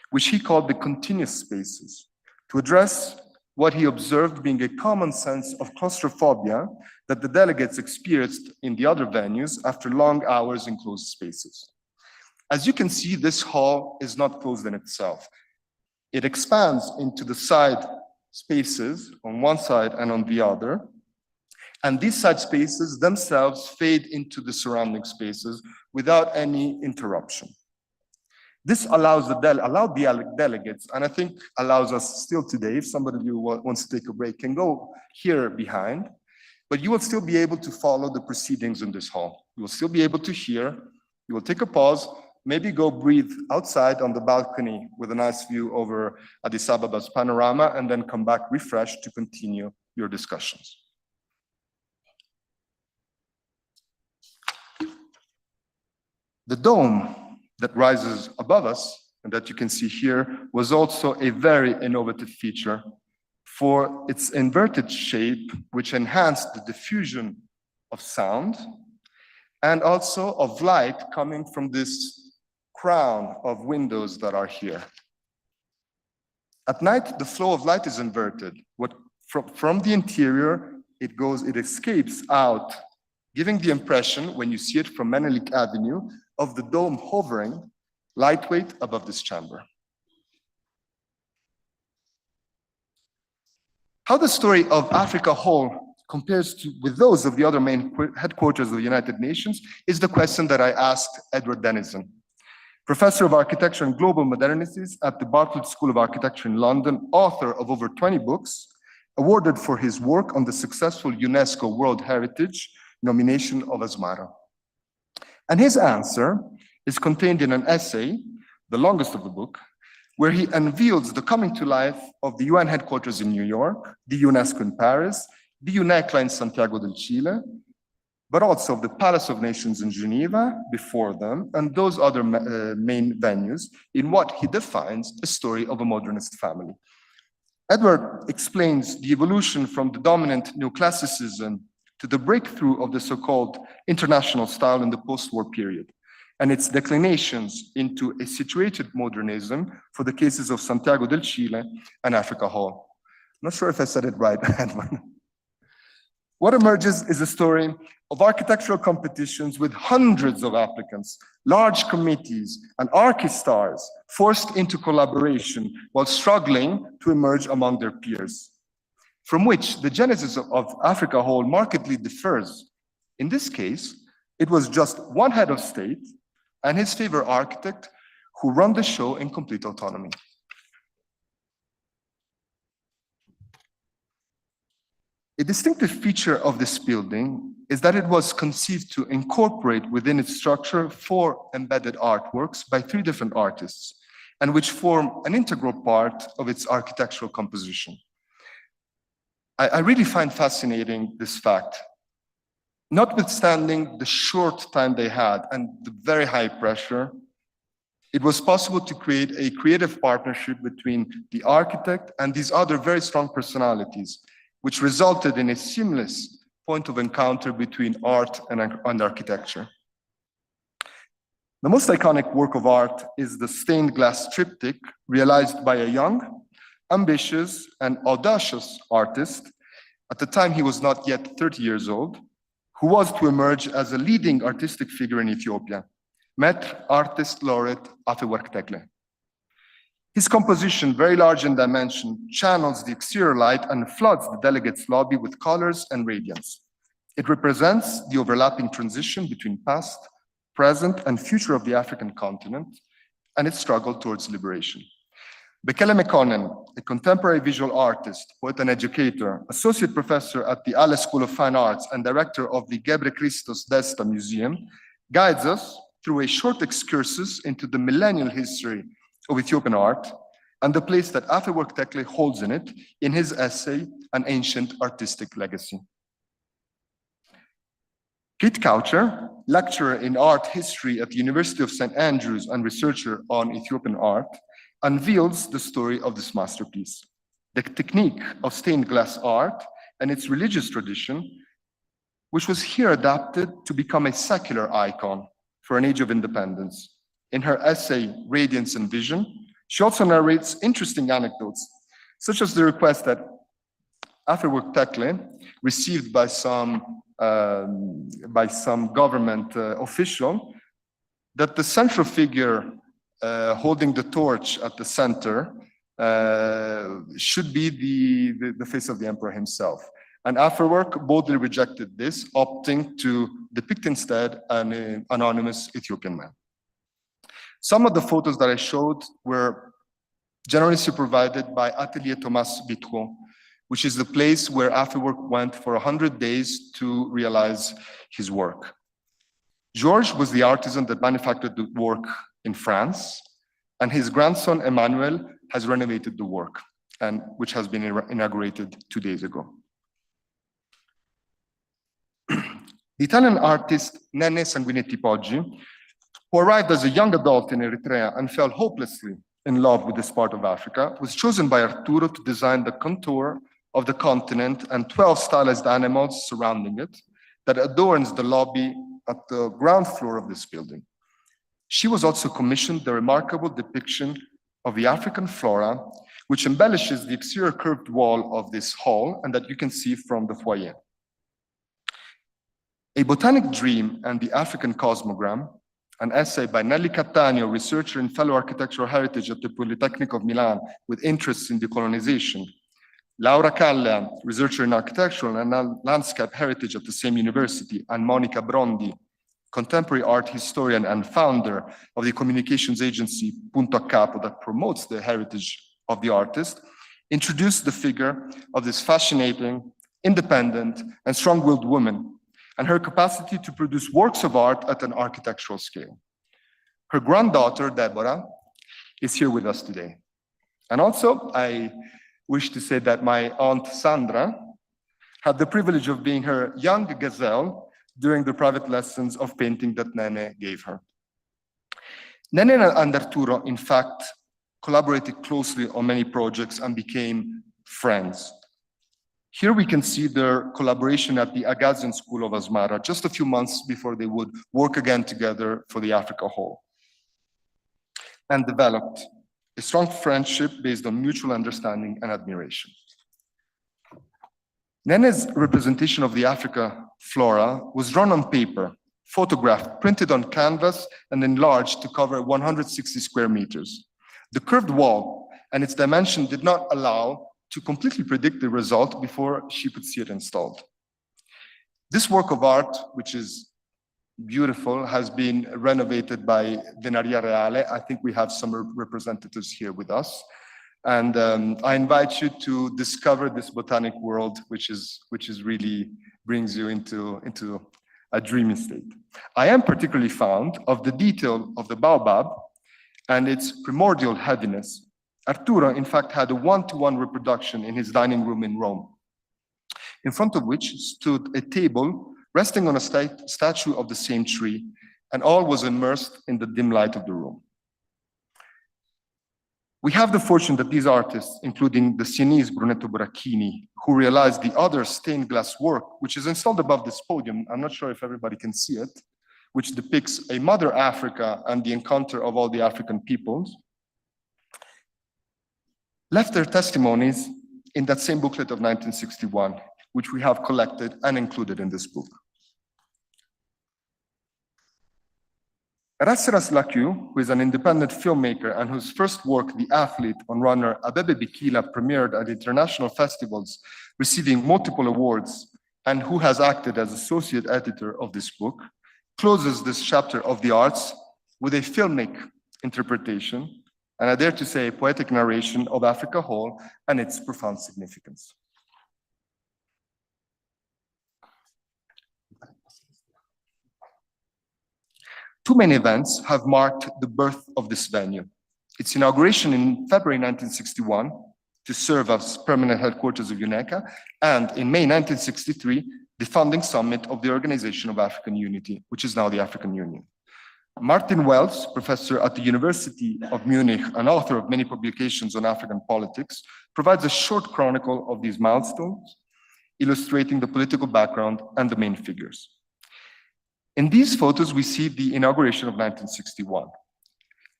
which he called the continuous spaces, to address what he observed being a common sense of claustrophobia that the delegates experienced in the other venues after long hours in closed spaces. As you can see, this hall is not closed in itself. It expands into the side spaces on one side and on the other, and these side spaces themselves fade into the surrounding spaces without any interruption. This allows allowed the delegates, and I think allows us still today, if somebody of you wants to take a break, can go here behind, but you will still be able to follow the proceedings in this hall. You will still be able to hear, you will take a pause, maybe go breathe outside on the balcony with a nice view over Addis Ababa's panorama, and then come back refreshed to continue your discussions. The dome that rises above us, and that you can see here, was also a very innovative feature for its inverted shape, which enhanced the diffusion of sound and also of light coming from this crown of windows that are here. At night, the flow of light is inverted. From the interior, it escapes out, giving the impression, when you see it from Menelik Avenue, of the dome hovering lightweight above this chamber. How the story of Africa Hall compares with those of the other main headquarters of the United Nations is the question that I asked Edward Dennison, Professor of Architecture and Global Modernities at the Bartlett School of Architecture in London, author of over 20 books, awarded for his work on the successful UNESCO World Heritage nomination of Asmara. And his answer is contained in an essay, the longest of the book, where he unveils the coming to life of the UN headquarters in New York, the UNESCO in Paris, the UNECLA in Santiago del Chile, but also of the Palace of Nations in Geneva before them, and those other main venues in what he defines a story of a modernist family. Edward explains the evolution from the dominant neoclassicism to the breakthrough of the so-called international style in the post-war period, and its declinations into a situated modernism for the cases of Santiago del Chile and Africa Hall. I'm not sure if I said it right, Edward. What emerges is a story of architectural competitions with hundreds of applicants, large committees, and archistars forced into collaboration while struggling to emerge among their peers, from which the genesis of Africa Hall markedly differs. In this case, it was just one head of state and his favorite architect who run the show in complete autonomy. A distinctive feature of this building is that it was conceived to incorporate within its structure 4 embedded artworks by 3 different artists, and which form an integral part of its architectural composition. I really find fascinating this fact. Notwithstanding the short time they had and the very high pressure, it was possible to create a creative partnership between the architect and these other very strong personalities, which resulted in a seamless point of encounter between art and architecture. The most iconic work of art is the stained glass triptych realized by a young, ambitious, and audacious artist. At the time, he was not yet 30 years old, who was to emerge as a leading artistic figure in Ethiopia, Maître Artist Laureate Afewerk Tekle. His composition, very large in dimension, channels the exterior light and floods the delegates' lobby with colors and radiance. It represents the overlapping transition between past, present, and future of the African continent and its struggle towards liberation. Bekele Mekonnen, a contemporary visual artist, poet and educator, associate professor at the Ale School of Fine Arts and director of the Gebre Christos Desta Museum, guides us through a short excursus into the millennial history of Ethiopian art and the place that Afewerk Tekle holds in it in his essay, An Ancient Artistic Legacy. Kate Coucher, lecturer in art history at the University of St. Andrews and researcher on Ethiopian art, unveils the story of this masterpiece, the technique of stained glass art and its religious tradition, which was here adapted to become a secular icon for an age of independence. In her essay, Radiance and Vision, she also narrates interesting anecdotes, such as the request that Afewerk Tekle received by some government official, that the central figure holding the torch at the center should be the face of the emperor himself. And Afewerk boldly rejected this, opting to depict instead an anonymous Ethiopian man. Some of the photos that I showed were generously provided by Atelier Thomas Bitro, which is the place where Afewerk went for 100 days to realize his work. Georges was the artisan that manufactured the work in France, and his grandson Emmanuel has renovated the work, and which has been inaugurated 2 days ago. The Italian artist Nene Sanguinetti Poggi, who arrived as a young adult in Eritrea and fell hopelessly in love with this part of Africa, was chosen by Arturo to design the contour of the continent and 12 stylized animals surrounding it that adorns the lobby at the ground floor of this building. She was also commissioned the remarkable depiction of the African flora, which embellishes the exterior curved wall of this hall and that you can see from the foyer. A Botanic Dream and the African Cosmogram, an essay by Nelly Cattaneo, researcher in fellow architectural heritage at the Polytechnic of Milan with interests in decolonization. Laura Calla, researcher in architectural and landscape heritage at the same university, and Monica Brondi, contemporary art historian and founder of the communications agency Punto a Capo that promotes the heritage of the artist, introduced the figure of this fascinating, independent, and strong-willed woman, and her capacity to produce works of art at an architectural scale. Her granddaughter, Deborah, is here with us today. And also, I wish to say that my aunt Sandra had the privilege of being her young gazelle during the private lessons of painting that Nene gave her. Nene and Arturo, in fact, collaborated closely on many projects and became friends. Here we can see their collaboration at the Agassiz School of Asmara, just a few months before they would work again together for the Africa Hall, and developed a strong friendship based on mutual understanding and admiration. Nene's representation of the Africa flora was drawn on paper, photographed, printed on canvas, and enlarged to cover 160 square meters. The curved wall and its dimension did not allow to completely predict the result before she could see it installed. This work of art, which is beautiful, has been renovated by Venaria Reale. I think we have some representatives here with us. And I invite you to discover this botanic world, which is really brings you into a dreamy state. I am particularly fond of the detail of the baobab and its primordial heaviness. Arturo, in fact, had a one-to-one reproduction in his dining room in Rome, in front of which stood a table resting on a statue of the same tree, and all was immersed in the dim light of the room. We have the fortune that these artists, including the Sienese Brunetto Borracchini, who realized the other stained glass work, which is installed above this podium, I'm not sure if everybody can see it, which depicts a Mother Africa and the encounter of all the African peoples, left their testimonies in that same booklet of 1961, which we have collected and included in this book. Rasseras Lakiu, who is an independent filmmaker and whose first work, The Athlete, on runner Abebe Bikila, premiered at international festivals, receiving multiple awards, and who has acted as associate editor of this book, closes this chapter of the arts with a filmic interpretation, and I dare to say a poetic narration of Africa Hall and its profound significance. Two main events have marked the birth of this venue. Its inauguration in February 1961 to serve as permanent headquarters of UNECA, and in May 1963, the founding summit of the Organization of African Unity, which is now the African Union. Martin Wells, professor at the University of Munich and author of many publications on African politics, provides a short chronicle of these milestones, illustrating the political background and the main figures. In these photos, we see the inauguration of 1961.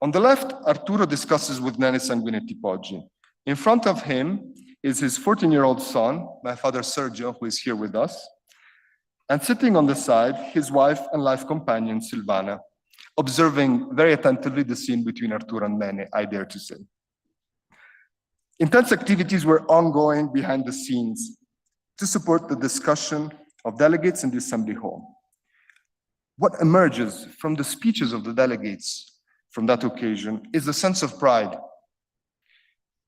On the left, Arturo discusses with Nene Sanguinetti Poggi. In front of him is his 14-year-old son, my father Sergio, who is here with us, and sitting on the side, his wife and life companion, Silvana, observing very attentively the scene between Arturo and Nene, I dare to say. Intense activities were ongoing behind the scenes to support the discussion of delegates in the Assembly Hall. What emerges from the speeches of the delegates from that occasion is a sense of pride,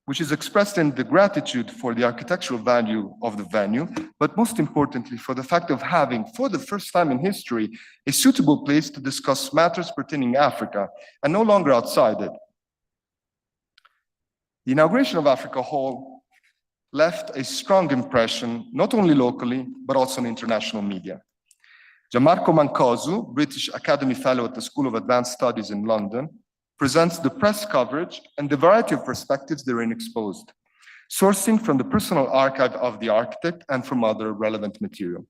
which is expressed in the gratitude for the architectural value of the venue, but most importantly, for the fact of having, for the first time in history, a suitable place to discuss matters pertaining to Africa, and no longer outside it. The inauguration of Africa Hall left a strong impression, not only locally, but also in international media. Gianmarco Mancosu, British Academy Fellow at the School of Advanced Studies in London, presents the press coverage and the variety of perspectives therein exposed, sourcing from the personal archive of the architect and from other relevant material.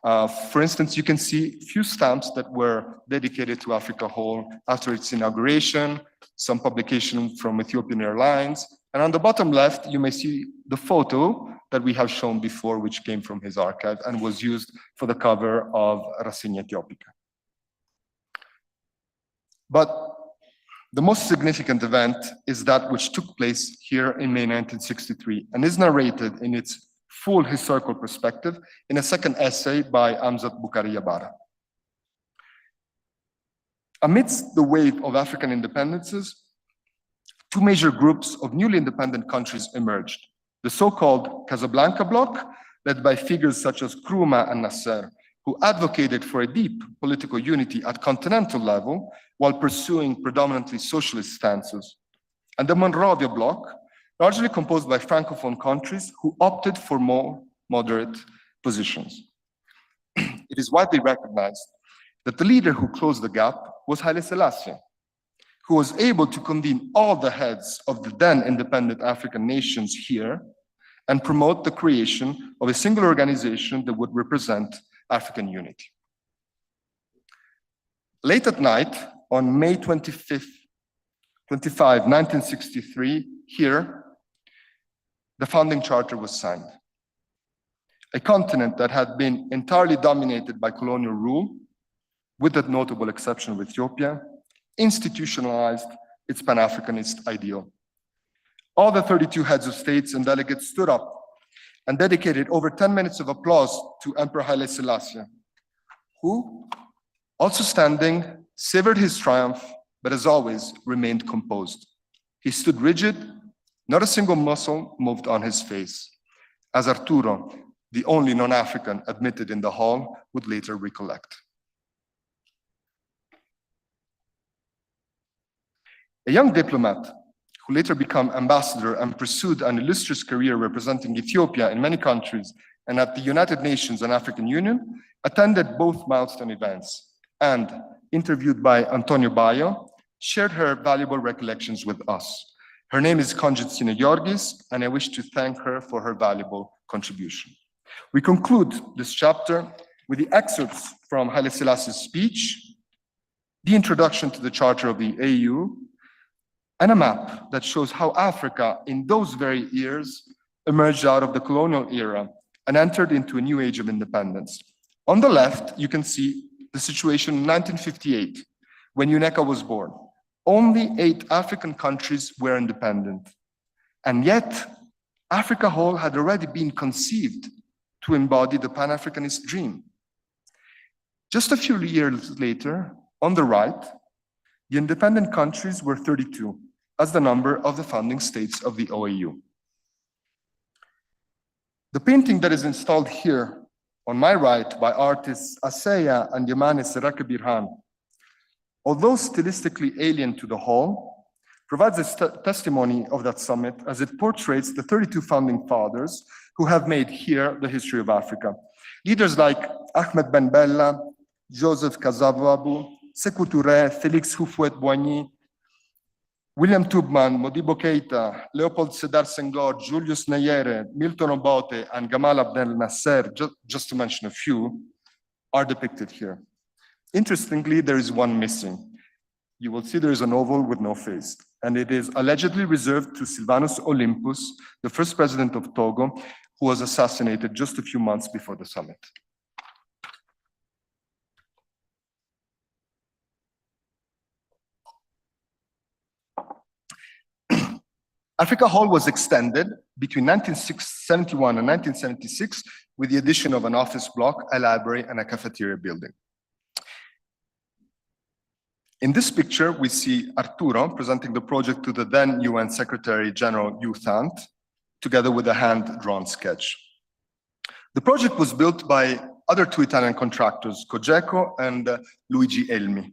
For instance, you can see a few stamps that were dedicated to Africa Hall after its inauguration, some publication from Ethiopian Airlines, and on the bottom left, you may see the photo that we have shown before, which came from his archive and was used for the cover of Rassegna Etiopica. But the most significant event is that which took place here in May 1963 and is narrated in its full historical perspective in a second essay by Amzat Bukhari Yabara. Amidst the wave of African independences, two major groups of newly independent countries emerged. The so-called Casablanca bloc, led by figures such as Nkrumah and Nasser, who advocated for a deep political unity at continental level while pursuing predominantly socialist stances, and the Monrovia bloc, largely composed by Francophone countries who opted for more moderate positions. It is widely recognized that the leader who closed the gap was Haile Selassie, who was able to convene all the heads of the then independent African nations here and promote the creation of a single organization that would represent African unity. Late at night, on May 25, 1963, here, the founding charter was signed. A continent that had been entirely dominated by colonial rule, with that notable exception of Ethiopia, institutionalized its Pan-Africanist ideal. All the 32 heads of states and delegates stood up and dedicated over 10 minutes of applause to Emperor Haile Selassie, who, also standing, savored his triumph, but as always, remained composed. He stood rigid, not a single muscle moved on his face, as Arturo, the only non-African admitted in the hall, would later recollect. A young diplomat who later became ambassador and pursued an illustrious career representing Ethiopia in many countries and at the United Nations and African Union, attended both milestone events and, interviewed by Antonio Baio, shared her valuable recollections with us. Her name is Conjitsine Georgis, and I wish to thank her for her valuable contribution. We conclude this chapter with the excerpts from Haile Selassie's speech, the introduction to the Charter of the AU, and a map that shows how Africa, in those very years, emerged out of the colonial era and entered into a new age of independence. On the left, you can see the situation in 1958, when UNECA was born. Only 8 African countries were independent. And yet, Africa whole had already been conceived to embody the Pan-Africanist dream. Just a few years later, on the right, the independent countries were 32, as the number of the founding states of the OAU. The painting that is installed here on my right by artists Aseya and Yamane Serake Birhan, although stylistically alien to the hall, provides a testimony of that summit as it portrays the 32 founding fathers who have made here the history of Africa. Leaders like Ahmed Ben Bella, Joseph Kasavubu, Sékou Touré, Félix Houphouët-Boigny, William Tubman, Modibo Keïta, Leopold Sédar Senghor, Julius Nyerere, Milton Obote, and Gamal Abdel Nasser, just to mention a few, are depicted here. Interestingly, there is one missing. You will see there is an oval with no face, and it is allegedly reserved to Sylvanus Olympus, the first president of Togo, who was assassinated just a few months before the summit. Africa Hall was extended between 1971 and 1976 with the addition of an office block, a library, and a cafeteria building. In this picture, we see Arturo presenting the project to the then UN Secretary General U Thant, together with a hand-drawn sketch. The project was built by other 2 Italian contractors, Cogeco and Luigi Elmi.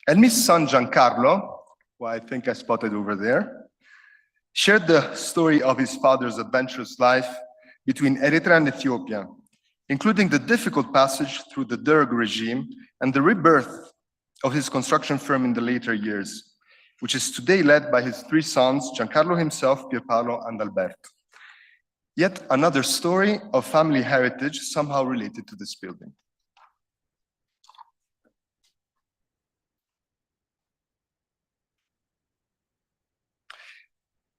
Elmi's son, Giancarlo, who I think I spotted over there, shared the story of his father's adventurous life between Eritrea and Ethiopia, including the difficult passage through the Derg regime and the rebirth of his construction firm in the later years, which is today led by his 3 sons, Giancarlo himself, Pierpaolo, and Alberto. Yet another story of family heritage somehow related to this building.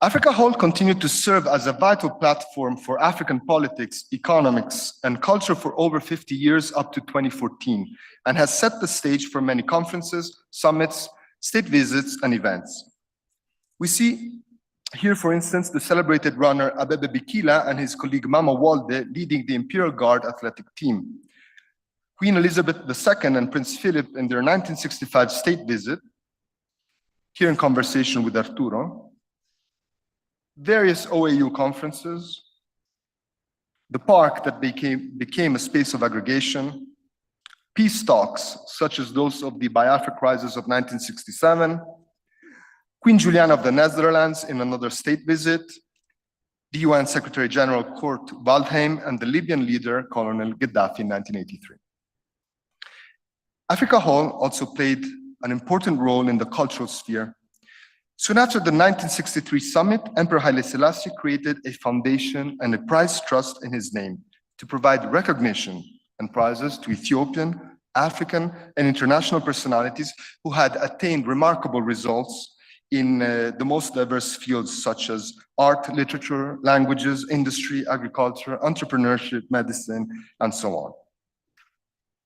Africa Hall continued to serve as a vital platform for African politics, economics, and culture for over 50 years up to 2014, and has set the stage for many conferences, summits, state visits, and events. We see here, for instance, the celebrated runner Abebe Bikila and his colleague Mama Walde leading the Imperial Guard athletic team. Queen Elizabeth II and Prince Philip in their 1965 state visit, here in conversation with Arturo, various OAU conferences, the park that became a space of aggregation, peace talks, such as those of the Biafra crisis of 1967, Queen Juliana of the Netherlands in another state visit, the UN Secretary General Kurt Waldheim, and the Libyan leader, Colonel Gaddafi in 1983. Africa Hall also played an important role in the cultural sphere. Soon after the 1963 summit, Emperor Haile Selassie created a foundation and a prize trust in his name to provide recognition and prizes to Ethiopian, African, and international personalities who had attained remarkable results in the most diverse fields such as art, literature, languages, industry, agriculture, entrepreneurship, medicine, and so on.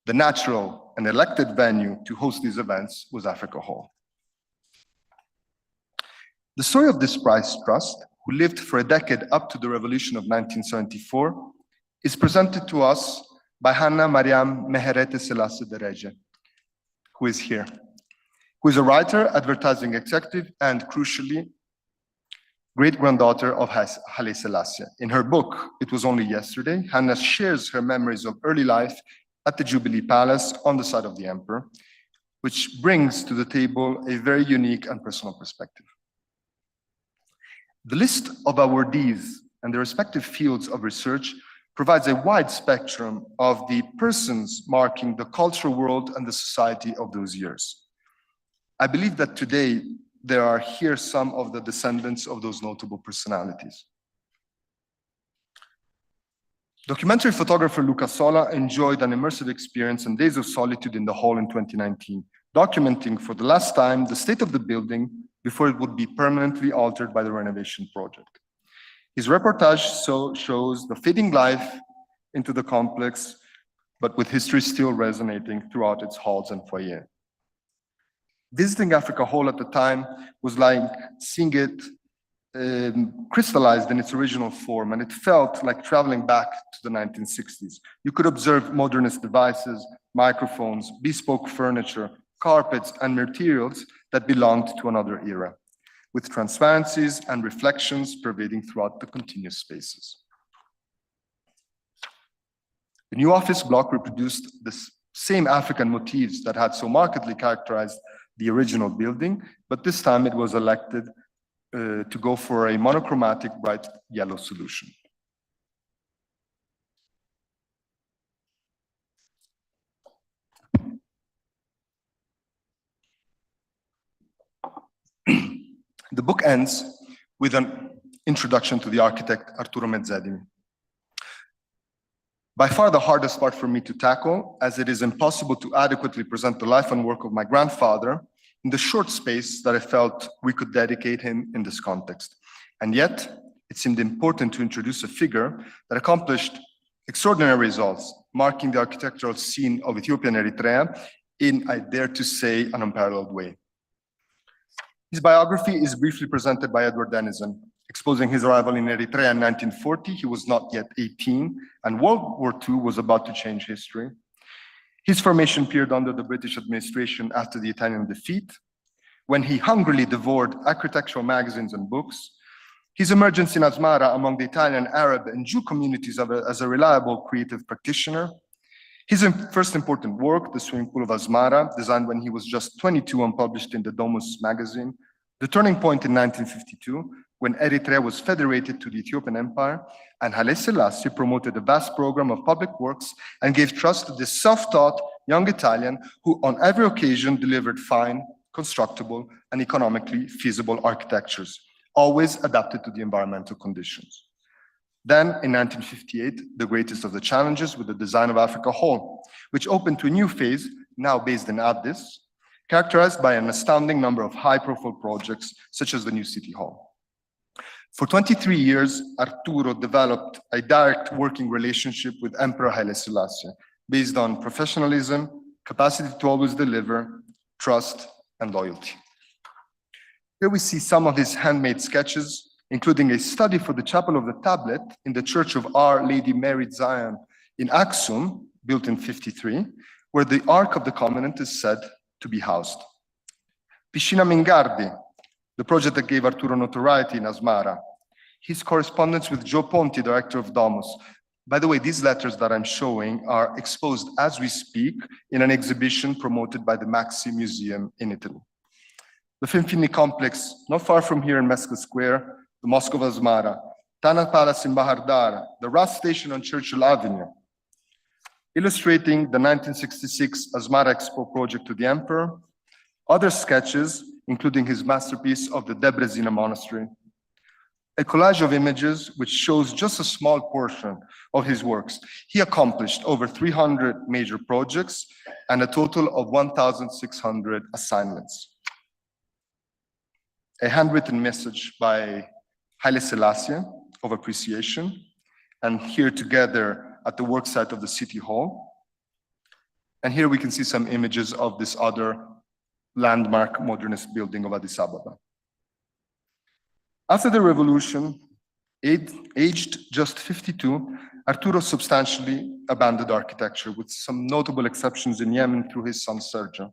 The natural and elected venue to host these events was Africa Hall. The story of this prize trust, who lived for a decade up to the revolution of 1974, is presented to us by Hannah Mariam Meherete Selassie Dereje, who is here, who is a writer, advertising executive, and crucially, great-granddaughter of Haile Selassie. In her book, It Was Only Yesterday, Hannah shares her memories of early life at the Jubilee Palace on the side of the emperor, which brings to the table a very unique and personal perspective. The list of awardees and the respective fields of research provides a wide spectrum of the persons marking the cultural world and the society of those years. I believe that today there are here some of the descendants of those notable personalities. Documentary photographer Luca Sola enjoyed an immersive experience and days of solitude in the hall in 2019, documenting for the last time the state of the building before it would be permanently altered by the renovation project. His reportage shows the fading life into the complex, but with history still resonating throughout its halls and foyer. Visiting Africa Hall at the time was like seeing it crystallized in its original form, and it felt like traveling back to the 1960s. You could observe modernist devices, microphones, bespoke furniture, carpets, and materials that belonged to another era, with transparencies and reflections pervading throughout the continuous spaces. The new office block reproduced the same African motifs that had so markedly characterized the original building, but this time it was elected to go for a monochromatic bright yellow solution. The book ends with an introduction to the architect Arturo Mezzedimi. By far the hardest part for me to tackle, as it is impossible to adequately present the life and work of my grandfather in the short space that I felt we could dedicate him in this context. And yet, it seemed important to introduce a figure that accomplished extraordinary results, marking the architectural scene of Ethiopia and Eritrea in, I dare to say, an unparalleled way. His biography is briefly presented by Edward Dennison, exposing his arrival in Eritrea in 1940. He was not yet 18, and World War II was about to change history. His formation period under the British administration after the Italian defeat, when he hungrily devoured architectural magazines and books, his emergence in Asmara among the Italian, Arab, and Jew communities as a reliable creative practitioner, his first important work, The Swimming Pool of Asmara, designed when he was just 22 and published in the Domus magazine, the turning point in 1952, when Eritrea was federated to the Ethiopian Empire, and Haile Selassie promoted a vast program of public works and gave trust to this self-taught young Italian who on every occasion delivered fine, constructible, and economically feasible architectures, always adapted to the environmental conditions. Then, in 1958, the greatest of the challenges with the design of Africa Hall, which opened to a new phase, now based in Addis, characterized by an astounding number of high-profile projects, such as the new City Hall. For 23 years, Arturo developed a direct working relationship with Emperor Haile Selassie, based on professionalism, capacity to always deliver, trust, and loyalty. Here we see some of his handmade sketches, including a study for the Chapel of the Tablet in the Church of Our Lady Mary Zion in Aksum, built in 53, where the Ark of the Covenant is said to be housed. Piscina Mingardi, the project that gave Arturo notoriety in Asmara. His correspondence with Joe Ponti, director of Domus, By the way, these letters that I'm showing are exposed as we speak in an exhibition promoted by the Maxi Museum in Italy. The Finfini complex, not far from here in Mescal Square, the Mosque of Asmara, Tana Palace in Bahardara, the Ras Station on Churchill Avenue, illustrating the 1966 Asmara Expo project to the Emperor, other sketches, including his masterpiece of the Debrecen Monastery, a collage of images which shows just a small portion of his works. He accomplished over 300 major projects and a total of 1,600 assignments. A handwritten message by Haile Selassie of appreciation, and here together at the work site of the City Hall. And here we can see some images of this other landmark modernist building of Addis Ababa. After the revolution, aged just 52, Arturo substantially abandoned architecture, with some notable exceptions in Yemen through his son Sergio,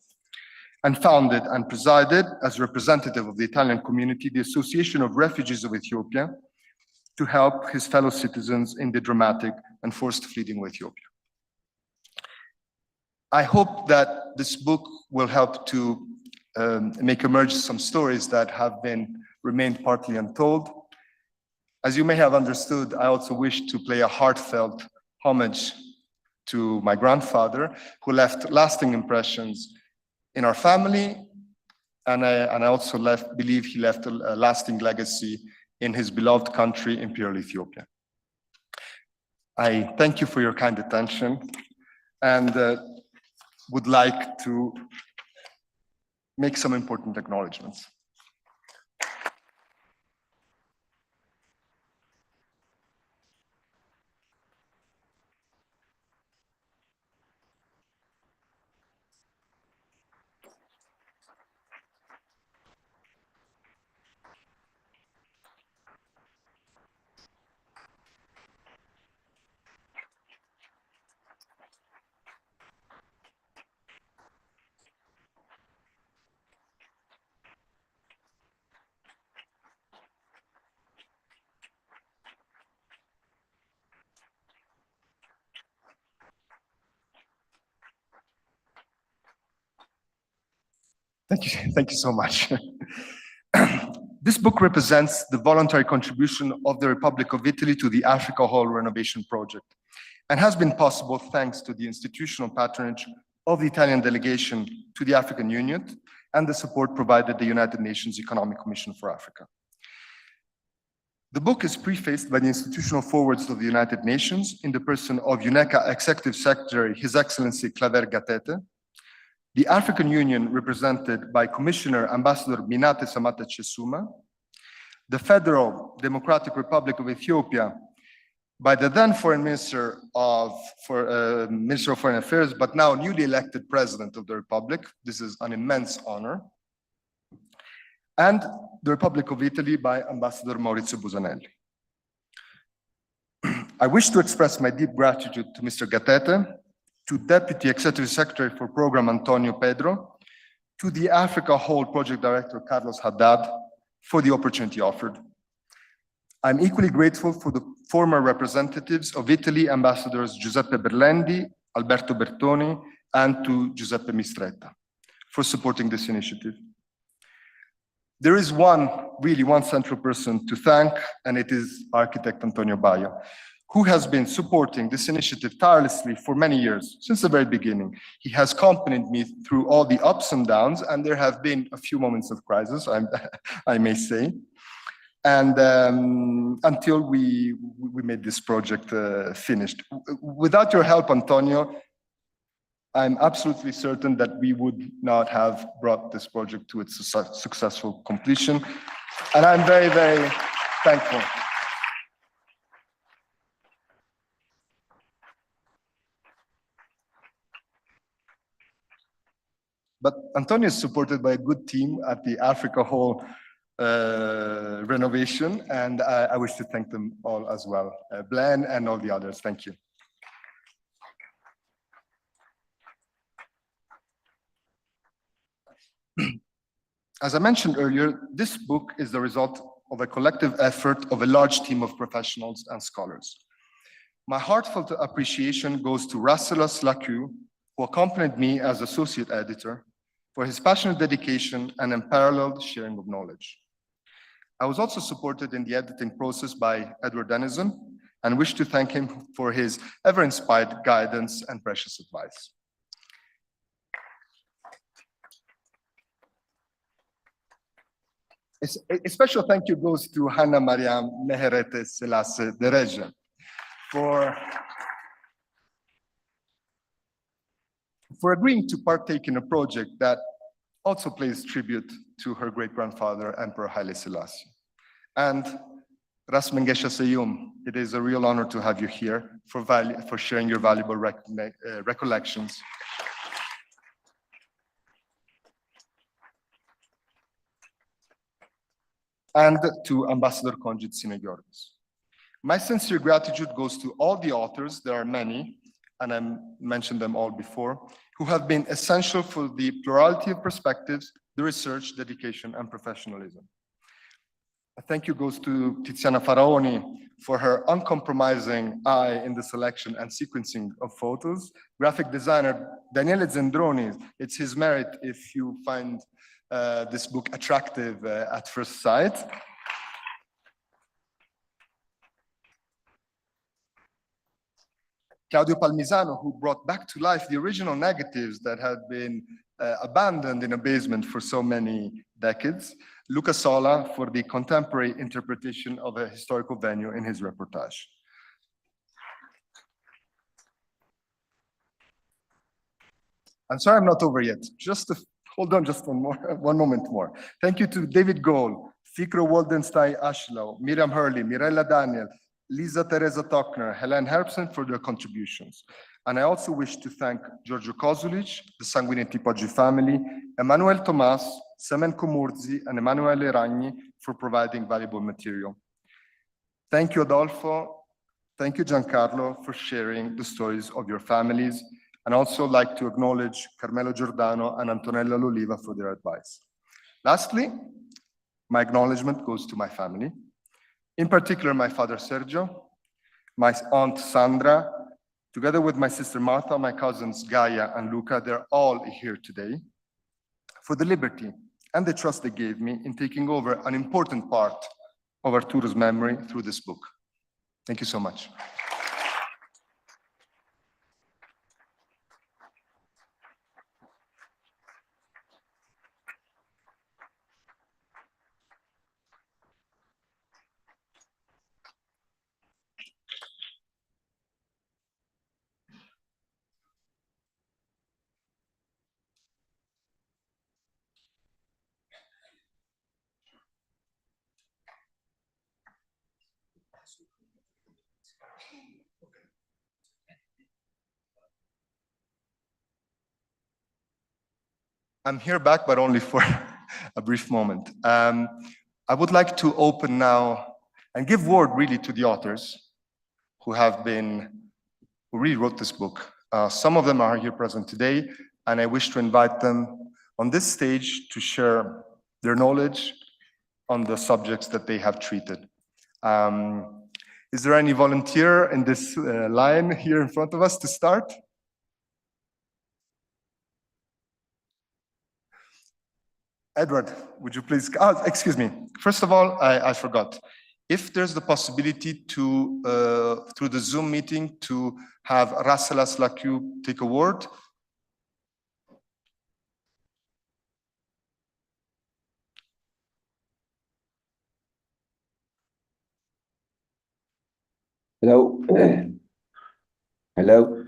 and founded and presided as representative of the Italian community, the Association of Refugees of Ethiopia, to help his fellow citizens in the dramatic and forced fleeing of Ethiopia. I hope that this book will help to make emerge some stories that have remained partly untold. As you may have understood, I also wish to pay a heartfelt homage to my grandfather, who left lasting impressions in our family, and I also believe he left a lasting legacy in his beloved country, Imperial Ethiopia. I thank you for your kind attention, and would like to make some important acknowledgments. Thank you so much. This book represents the voluntary contribution of the Republic of Italy to the Africa Hall renovation project, and has been possible thanks to the institutional patronage of the Italian delegation to the African Union and the support provided the United Nations Economic Commission for Africa. The book is prefaced by the institutional forwards of the United Nations in the person of UNECA Executive Secretary, His Excellency Claver Gatete, the African Union represented by Commissioner Ambassador Minate Samata Chesuma, the Federal Democratic Republic of Ethiopia by the then Minister of Foreign Affairs, but now newly elected President of the Republic. This is an immense honor. And the Republic of Italy by Ambassador Maurizio Busanelli. I wish to express my deep gratitude to Mr. Gatete, to Deputy Executive Secretary for Program Antonio Pedro, to the Africa Hall Project Director Carlos Haddad for the opportunity offered. I'm equally grateful for the former representatives of Italy, Ambassadors Giuseppe Berlendi, Alberto Bertoni, and to Giuseppe Mistretta for supporting this initiative. There is really one central person to thank, and it is architect Antonio Baio, who has been supporting this initiative tirelessly for many years, since the very beginning. He has accompanied me through all the ups and downs, and there have been a few moments of crisis, I may say. And until we made this project finished. Without your help, Antonio, I'm absolutely certain that we would not have brought this project to its successful completion. And I'm very, very thankful. But Antonio is supported by a good team at the Africa Hall renovation, and I wish to thank them all as well, Blaine and all the others. Thank you. As I mentioned earlier, this book is the result of a collective effort of a large team of professionals and scholars. My heartfelt appreciation goes to Rasselas Lacu, who accompanied me as associate editor, for his passionate dedication and unparalleled sharing of knowledge. I was also supported in the editing process by Edward Dennison, and wish to thank him for his ever-inspired guidance and precious advice. A special thank you goes to Hannah Mariam Meherete Selassie Dereja for agreeing to partake in a project that also pays tribute to her great-grandfather, Emperor Haile Selassie. And Ras Mengesha Seyum, it is a real honor to have you here for sharing your valuable recollections. And to Ambassador Conjit Sinegiorgis. My sincere gratitude goes to all the authors, there are many, and I mentioned them all before, who have been essential for the plurality of perspectives, the research, dedication, and professionalism. A thank you goes to Tiziana Faraoni for her uncompromising eye in the selection and sequencing of photos. Graphic designer Daniele Zendroni, it's his merit if you find this book attractive at first sight. Claudio Palmisano, who brought back to life the original negatives that had been abandoned in a basement for so many decades. Luca Sola for the contemporary interpretation of a historical venue in his reportage. I'm sorry I'm not over yet. Hold on just one moment more. Thank you to David Gohl, Fikro Waldenstein Ashlow, Miriam Hurley, Mirella Daniel, Lisa Teresa Tockner, Helen Herbson for their contributions. And I also wish to thank Giorgio Kozulic, the Sanguinetti Poggi family, Emanuel Tomas, Semen Komurzi, and Emanuele Ragni for providing valuable material. Thank you, Adolfo. Thank you, Giancarlo, for sharing the stories of your families. And also like to acknowledge Carmelo Giordano and Antonella Loliva for their advice. Lastly, my acknowledgement goes to my family. In particular, my father Sergio, my aunt Sandra, together with my sister Martha, my cousins Gaia and Luca, they're all here today for the liberty and the trust they gave me in taking over an important part of Arturo's memory through this book. Thank you so much. I'm here back, but only for a brief moment. I would like to open now and give word really to the authors who really wrote this book. Some of them are here present today, and I wish to invite them on this stage to share their knowledge on the subjects that they have treated. Is there any volunteer in this line here in front of us to start? Edward, would you please, excuse me. First of all, I forgot. If there's the possibility to, through the Zoom meeting, to have Rasselas Lacu take a word. Hello. Hello.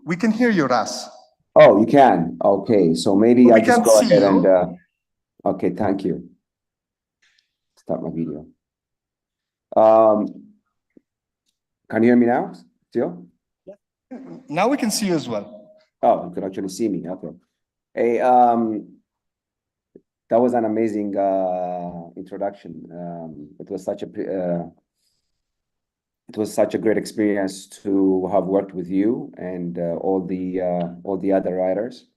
We can hear you, Ras. Oh, you can. Okay, so maybe I just go ahead and. Okay, thank you. Start my video. Can you hear me now? Still? Yeah. Now we can see you as well. Oh, you can actually see me. Okay. Hey, that was an amazing introduction. It was such a great experience to have worked with you and all the other writers.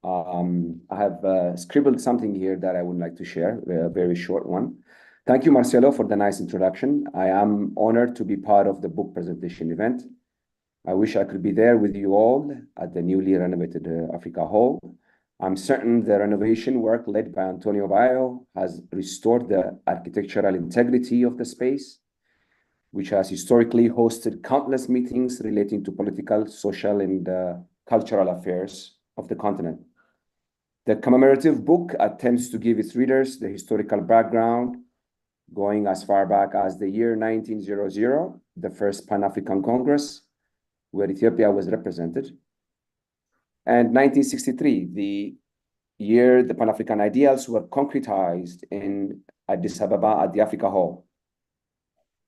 I have scribbled something here that I would like to share, a very short one. Thank you, Marcelo, for the nice introduction. I am honored to be part of the book presentation event. I wish I could be there with you all at the newly renovated Africa Hall. I'm certain the renovation work led by Antonio Baio has restored the architectural integrity of the space, which has historically hosted countless meetings relating to political, social, and cultural affairs of the continent. The commemorative book attempts to give its readers the historical background, going as far back as the year 1900, the first Pan-African Congress, where Ethiopia was represented, and 1963, the year the Pan-African ideals were concretized in Addis Ababa at the Africa Hall.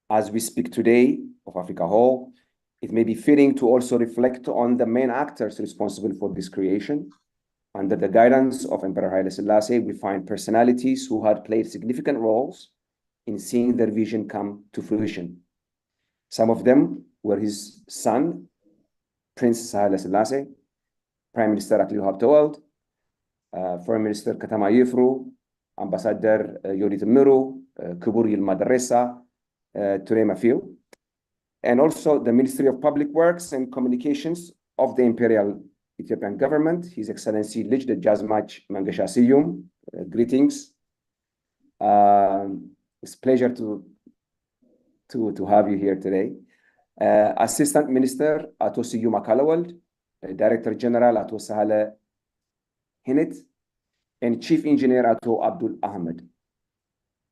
As we speak today of Africa Hall, it may be fitting to also reflect on the main actors responsible for this creation. Under the guidance of Emperor Haile Selassie, we find personalities who had played significant roles in seeing their vision come to fruition. Some of them were his son, Prince Haile Selassie, Prime Minister Aklilu Habtewald, Foreign Minister Katama Yefru, Ambassador Yodit Miru, Kubur Yilma Daressa, to name a few, and also the Ministry of Public Works and Communications of the Imperial Ethiopian Government, His Excellency Lij Dejazmach Mangasha Siyum. Greetings. It's a pleasure to have you here today. Assistant Minister Ato Siyum Akalawald, Director General Ato Sahale Hinet, and Chief Engineer Ato Abdul Ahmed.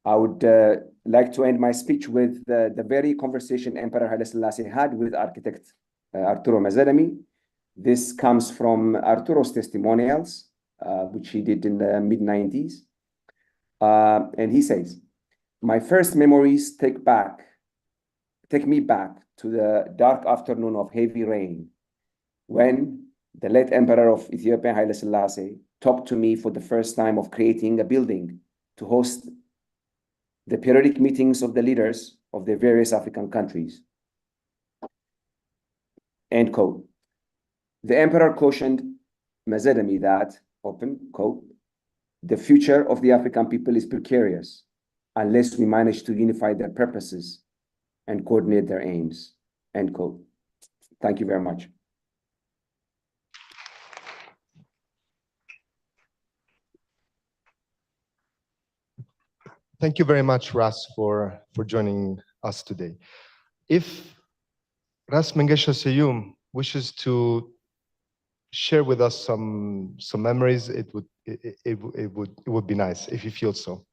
I would like to end my speech with the very conversation Emperor Haile Selassie had with architect Arturo Mazzademi. This comes from Arturo's testimonials, which he did in the mid-90s. And he says, "My first memories take me back to the dark afternoon of heavy rain, when the late Emperor of Ethiopia, Haile Selassie, talked to me for the first time of creating a building to host the periodic meetings of the leaders of the various African countries." End quote. The emperor cautioned Mazzademi that, open quote, "the future of the African people is precarious unless we manage to unify their purposes and coordinate their aims," end quote. Thank you very much. Thank you very much, Ras, for joining us today. If Ras Mengesha Seyum wishes to share with us some memories, it would be nice if you feel so.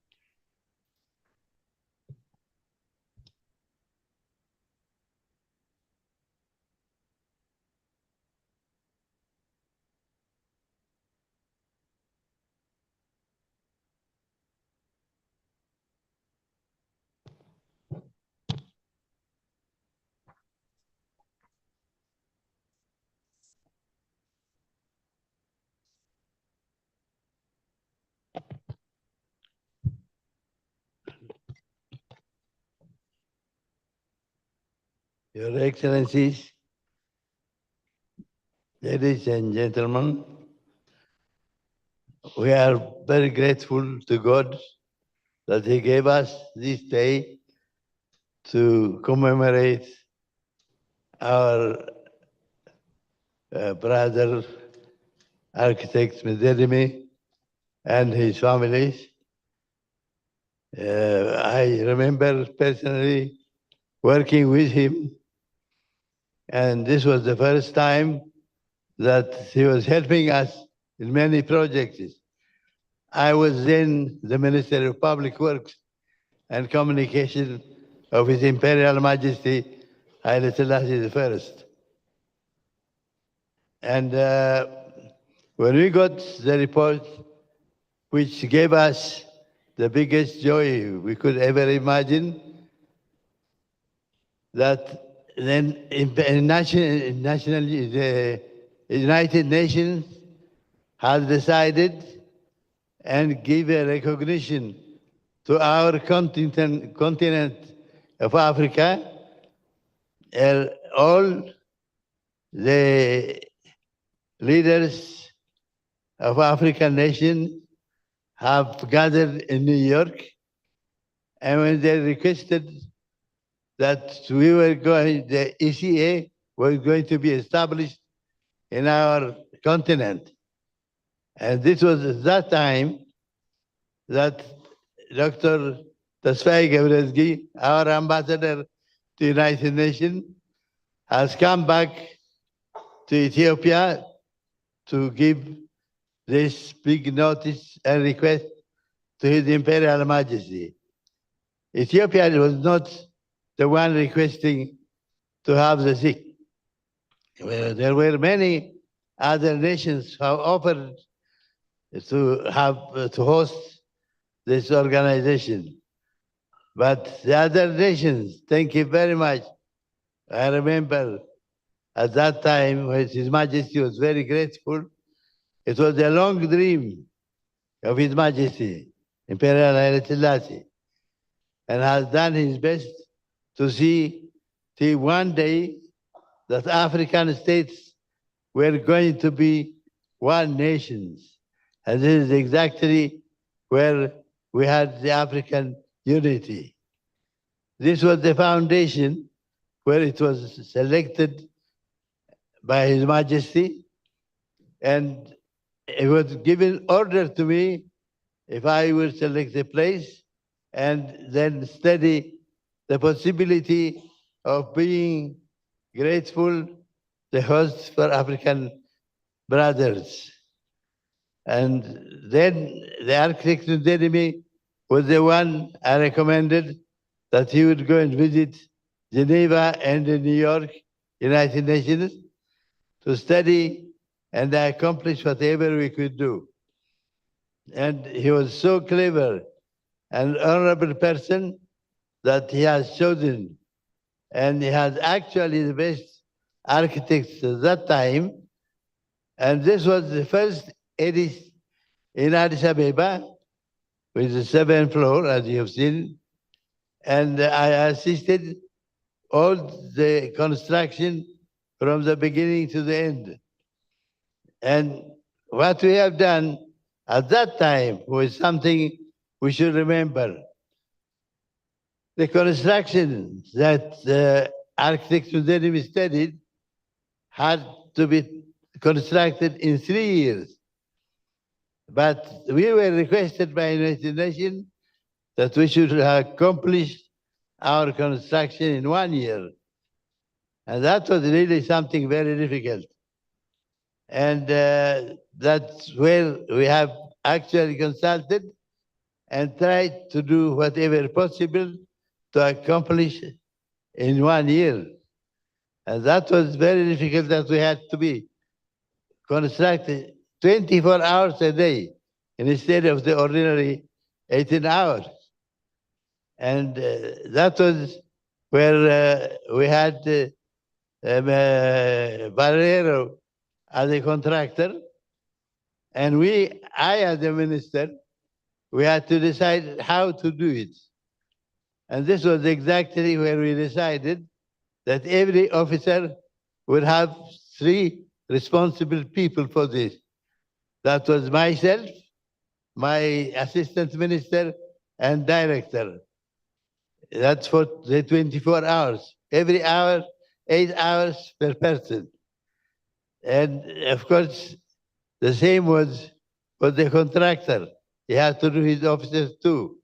Your Excellencies, ladies and gentlemen, we are very grateful to God that He gave us this day to commemorate our brother, architect Mazzademi, and his families. I remember personally working with him, and this was the first time that he was helping us in many projects. I was then the Minister of Public Works and Communication of His Imperial Majesty Haile Selassie I. And when we got the report, which gave us the biggest joy we could ever imagine, that then the United Nations has decided and give a recognition to our continent of Africa. All the leaders of African nations have gathered in New York, And when they requested that the ECA was going to be established in our continent. And this was at that time that Dr. Tesfaye Gebresgi, our ambassador to the United Nations, has come back to Ethiopia to give this big notice and request to His Imperial Majesty. Ethiopia was not the one requesting to have the sick. Well, there were many other nations who offered to host this organization. But the other nations, thank you very much. I remember at that time when His Majesty was very grateful. It was a long dream of His Majesty, Imperial Haile Selassie, and has done his best to see one day that African states were going to be one nation. And this is exactly where we had the African unity. This was the foundation where it was selected by His Majesty, and it was given order to me if I will select a place and then study the possibility of being grateful the host for African brothers. And then the architect Nderimi was the one I recommended that he would go and visit Geneva and New York, United Nations, to study and accomplish whatever we could do. And he was so clever and honorable person that he has chosen, and he has actually the best architects at that time. And this was the first edifice in Addis Ababa with the 7th floor, as you have seen. And I assisted all the construction from the beginning to the end. And what we have done at that time was something we should remember. The construction that the architect Nderimi studied had to be constructed in 3 years. But we were requested by the United Nations that we should accomplish our construction in 1 year. And that was really something very difficult. And that's where we have actually consulted and tried to do whatever possible to accomplish in 1 year. And that was very difficult, that we had to be constructed 24 hours a day instead of the ordinary 18 hours. And that was where we had Barrero as a contractor, and I as a minister, we had to decide how to do it. And this was exactly where we decided that every officer would have 3 responsible people for this. That was myself, my assistant minister, and director. That's for the 24 hours. Every hour, 8 hours per person. And of course, the same was for the contractor. He had to do his officers too.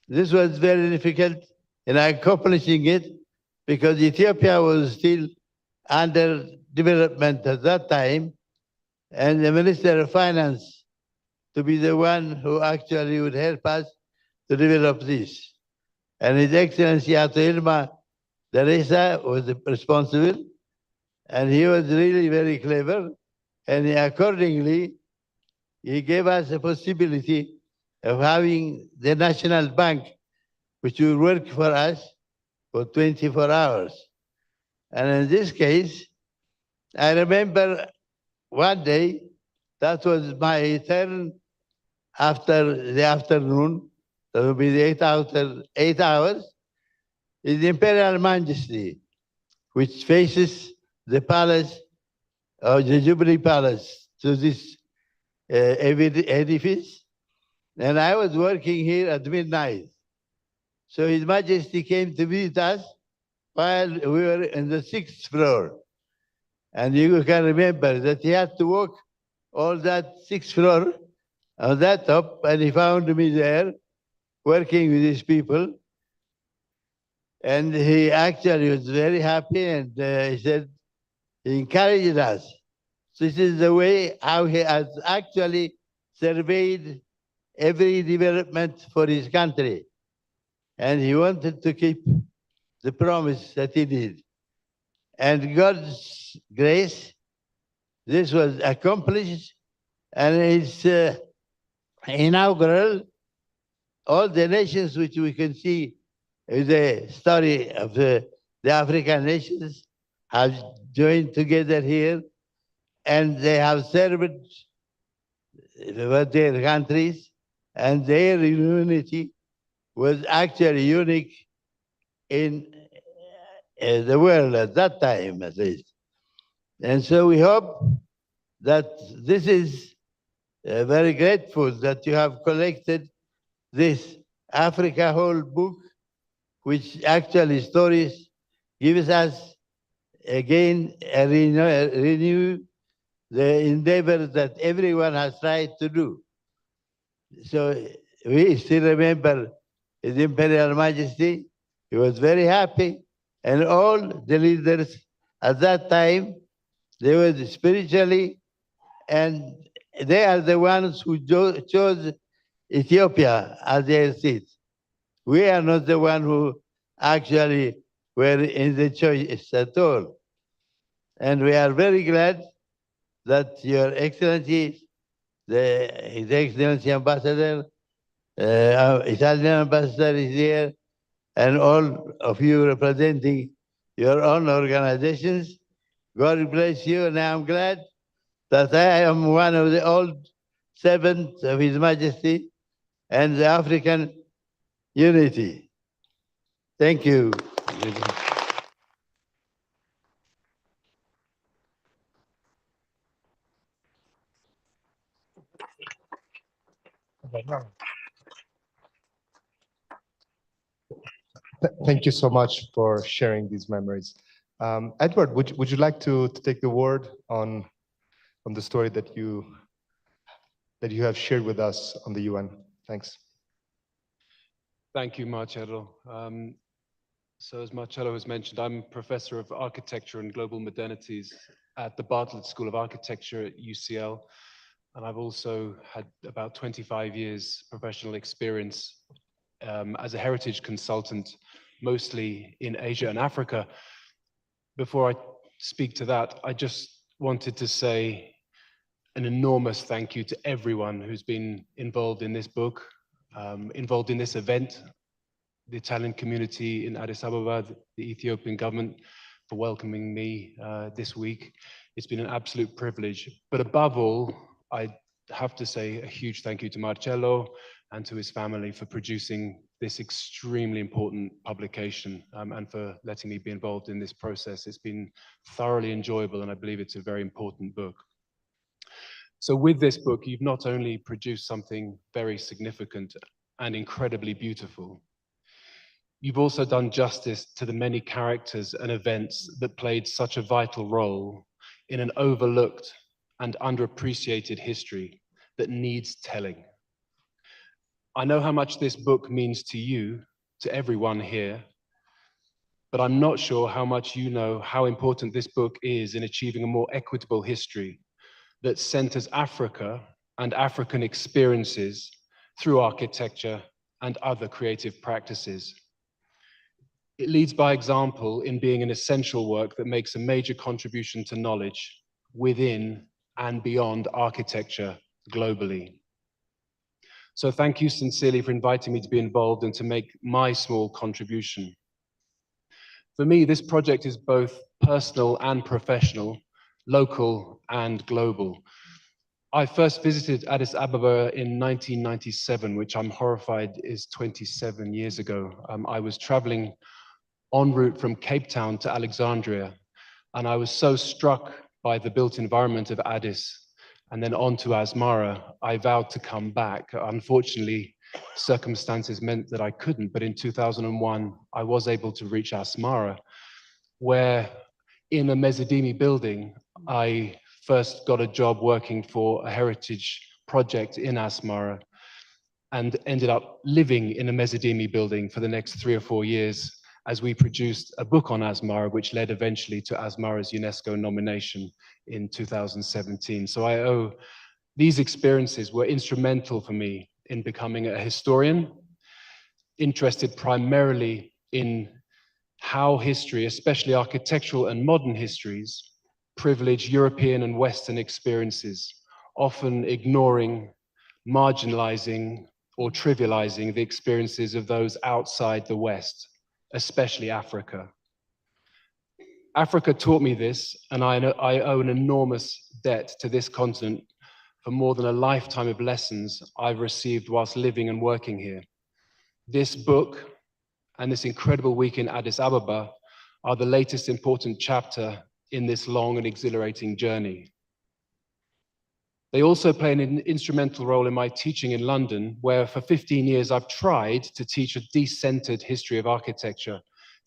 This was very difficult in accomplishing it because Ethiopia was still under development at that time, and the Minister of Finance to be the one who actually would help us to develop this. And His Excellency Ato Ilma Daresa was responsible, and he was really very clever, and accordingly, he gave us a possibility of having the National Bank, which will work for us for 24 hours. And in this case, I remember one day, that was my turn after the afternoon, that will be the 8 hours, is the Imperial Majesty, which faces the palace, or the Jubilee Palace, to this edifice. And I was working here at midnight. So His Majesty came to visit us while we were in the 6th floor. And you can remember that he had to walk all that 6th floor on that top, and he found me there working with his people. And he actually was very happy, and he said, he encouraged us. This is the way how he has actually surveyed every development for his country. And he wanted to keep the promise that he did. And God's grace, this was accomplished, and it's inaugural. All the nations which we can see in the story of the African nations have joined together here, and they have served their countries, and their unity was actually unique in the world at that time, at least. And so we hope that this is very grateful that you have collected this Africa Whole book, which actually stories gives us again renew the endeavor that everyone has tried to do. So we still remember His Imperial Majesty. He was very happy, and all the leaders at that time, they were spiritually, and they are the ones who chose Ethiopia as their seat. We are not the one who actually were in the choice at all. And we are very glad that Your Excellency, His Excellency Ambassador, Italian Ambassador is here, and all of you representing your own organizations. God bless you, and I am glad that I am one of the old servants of His Majesty and the African unity. Thank you. Thank you so much for sharing these memories. Edward, would you like to take the word on the story that you have shared with us on the UN? Thanks. Thank you, Marcello. So as Marcello has mentioned, I'm Professor of Architecture and Global Modernities at the Bartlett School of Architecture at UCL. And I've also had about 25 years professional experience as a heritage consultant, mostly in Asia and Africa. Before I speak to that, I just wanted to say an enormous thank you to everyone who's been involved in this book, involved in this event, the Italian community in Addis Ababa, the Ethiopian government for welcoming me this week. It's been an absolute privilege. But above all, I have to say a huge thank you to Marcello and to his family for producing this extremely important publication and for letting me be involved in this process. It's been thoroughly enjoyable, and I believe it's a very important book. So with this book, you've not only produced something very significant and incredibly beautiful, you've also done justice to the many characters and events that played such a vital role in an overlooked and underappreciated history that needs telling. I know how much this book means to you, to everyone here, but I'm not sure how much you know how important this book is in achieving a more equitable history that centers Africa and African experiences through architecture and other creative practices. It leads by example in being an essential work that makes a major contribution to knowledge within and beyond architecture globally. So thank you sincerely for inviting me to be involved and to make my small contribution. For me, this project is both personal and professional, local and global. I first visited Addis Ababa in 1997, which I'm horrified is 27 years ago. I was traveling en route from Cape Town to Alexandria, and I was so struck by the built environment of Addis and then on to Asmara, I vowed to come back. Unfortunately, circumstances meant that I couldn't. But in 2001, I was able to reach Asmara, where in a Mezzadini building, I first got a job working for a heritage project in Asmara and ended up living in a Mezzadini building for the next 3 or 4 years as we produced a book on Asmara, which led eventually to Asmara's UNESCO nomination in 2017. So I owe these experiences were instrumental for me in becoming a historian, interested primarily in how history, especially architectural and modern histories, privilege European and Western experiences, often ignoring, marginalizing, or trivializing the experiences of those outside the West, especially Africa. Africa taught me this, and I owe an enormous debt to this continent for more than a lifetime of lessons I've received whilst living and working here. This book and this incredible week in Addis Ababa are the latest important chapter in this long and exhilarating journey. They also play an instrumental role in my teaching in London, where for 15 years I've tried to teach a decentered history of architecture,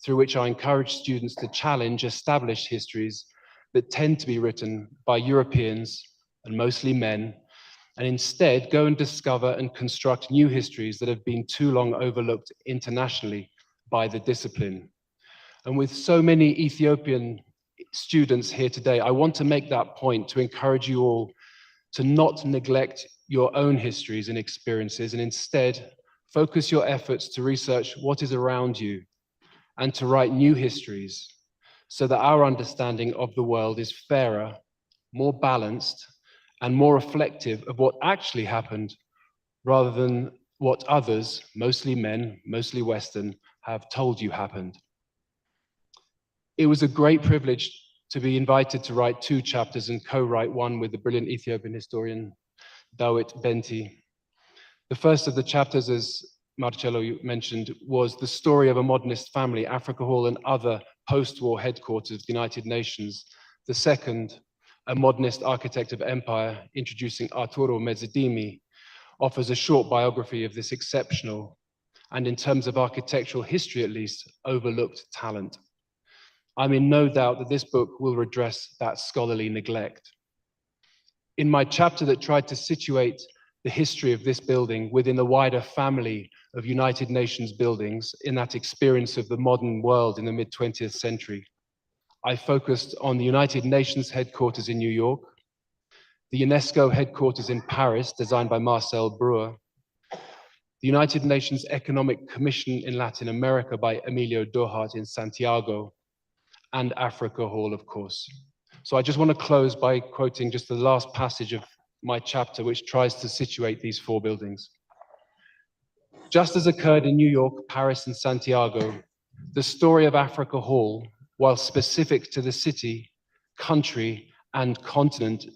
through which I encourage students to challenge established histories that tend to be written by Europeans, and mostly men, and instead go and discover and construct new histories that have been too long overlooked internationally by the discipline. And with so many Ethiopian students here today, I want to make that point to encourage you all to not neglect your own histories and experiences, and instead focus your efforts to research what is around you and to write new histories so that our understanding of the world is fairer, more balanced, and more reflective of what actually happened rather than what others, mostly men, mostly Western, have told you happened. It was a great privilege to be invited to write 2 chapters and co-write one with the brilliant Ethiopian historian, Dawit Benti. The first of the chapters, as Marcello mentioned, was the story of a modernist family, Africa Hall and other post-war headquarters of the United Nations. The second, a modernist architect of empire, introducing Arturo Mezzadini, offers a short biography of this exceptional, and in terms of architectural history at least, overlooked talent. I'm in no doubt that this book will redress that scholarly neglect. In my chapter that tried to situate the history of this building within the wider family of United Nations buildings in that experience of the modern world in the mid-20th century, I focused on the United Nations headquarters in New York, the UNESCO headquarters in Paris, designed by Marcel Breuer, the United Nations Economic Commission in Latin America by Emilio Dohart in Santiago, and Africa Hall, of course. So I just want to close by quoting just the last passage of my chapter, which tries to situate these 4 buildings. Just as occurred in New York, Paris, and Santiago, the story of Africa Hall, while specific to the city, country, and continent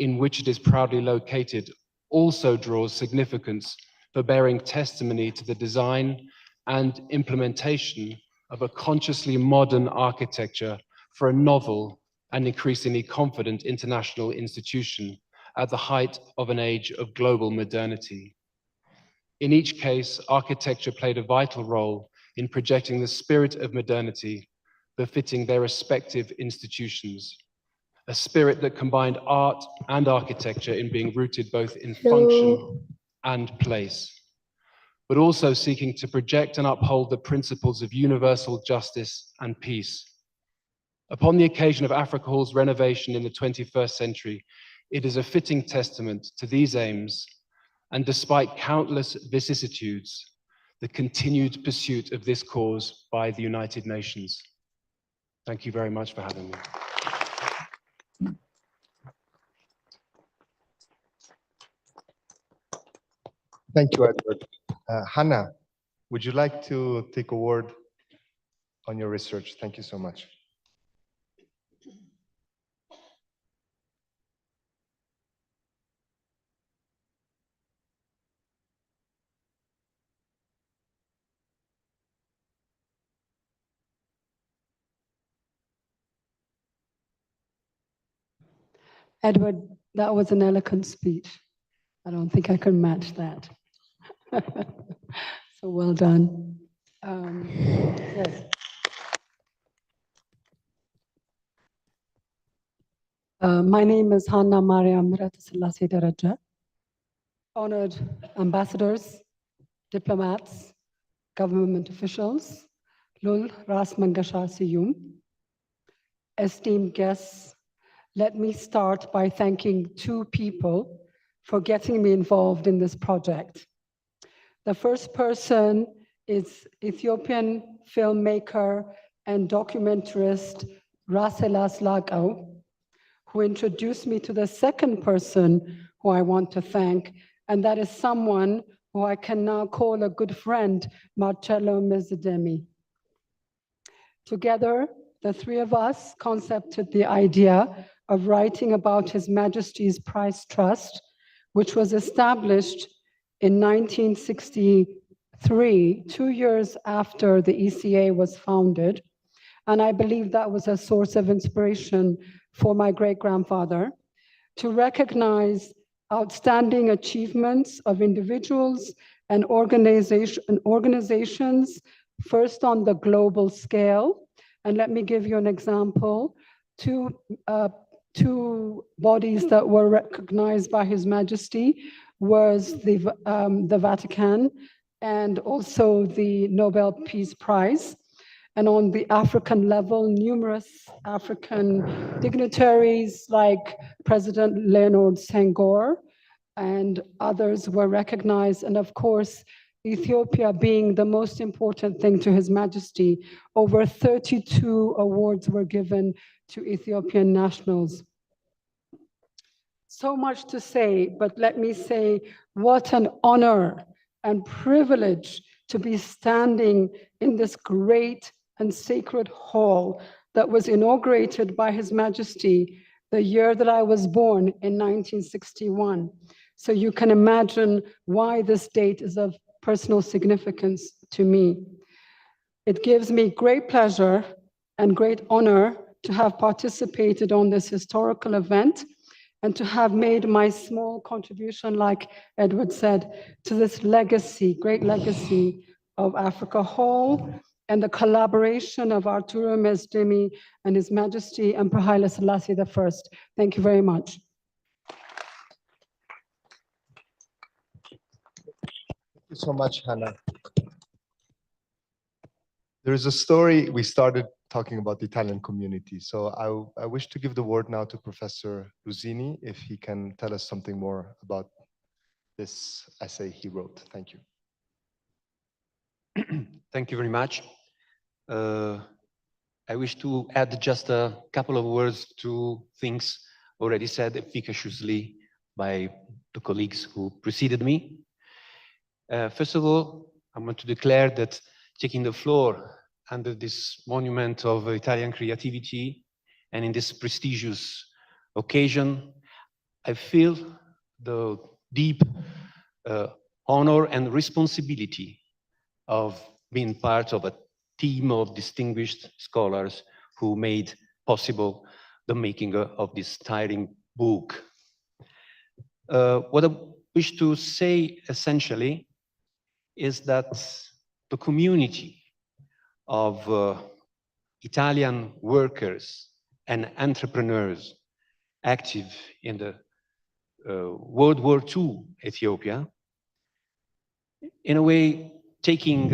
in which it is proudly located, also draws significance for bearing testimony to the design and implementation of a consciously modern architecture for a novel and increasingly confident international institution at the height of an age of global modernity. In each case, architecture played a vital role in projecting the spirit of modernity befitting their respective institutions, a spirit that combined art and architecture in being rooted both in function and place, but also seeking to project and uphold the principles of universal justice and peace. Upon the occasion of Africa Hall's renovation in the 21st century, it is a fitting testament to these aims, and despite countless vicissitudes, the continued pursuit of this cause by the United Nations. Thank you very much for having me. Thank you, Edward. Hannah, would you like to take a word on your research? Thank you so much. Edward, that was an eloquent speech. I don't think I can match that. So well done. Yes. My name is Hanna Mariam Ratasilasi Daraja. Honored ambassadors, diplomats, government officials, Lul Ras Mangasha Siyum, esteemed guests, let me start by thanking two people for getting me involved in this project. The first person is Ethiopian filmmaker and documentarist Raselas Lagao, who introduced me to the second person who I want to thank, and that is someone who I can now call a good friend, Marcello Mezzademi. Together, the three of us concepted the idea of writing about His Majesty's Prize Trust, which was established in 1963, 2 years after the ECA was founded. And I believe that was a source of inspiration for my great-grandfather to recognize outstanding achievements of individuals and organizations, first on the global scale. And let me give you an example. Two bodies that were recognized by His Majesty was the Vatican and also the Nobel Peace Prize. And on the African level, numerous African dignitaries like President Leonard Senghor and others were recognized. And of course, Ethiopia being the most important thing to His Majesty, over 32 awards were given to Ethiopian nationals. So much to say, but let me say what an honor and privilege to be standing in this great and sacred hall that was inaugurated by His Majesty the year that I was born in 1961. So you can imagine why this date is of personal significance to me. It gives me great pleasure and great honor to have participated on this historical event and to have made my small contribution, like Edward said, to this legacy, great legacy of Africa Hall and the collaboration of Arturo Mezdemi and His Majesty Emperor Haile Selassie I. Thank you very much. Thank you so much, Hannah. There is a story, we started talking about the Italian community. So I wish to give the word now to Professor Luzzini, if he can tell us something more about this essay he wrote. Thank you. Thank you very much. I wish to add just a couple of words to things already said efficaciously by the colleagues who preceded me. First of all, I want to declare that taking the floor under this monument of Italian creativity and in this prestigious occasion, I feel the deep honor and responsibility of being part of a team of distinguished scholars who made possible the making of this tiring book. What I wish to say essentially is that the community of Italian workers and entrepreneurs active in the World War II Ethiopia, in a way taking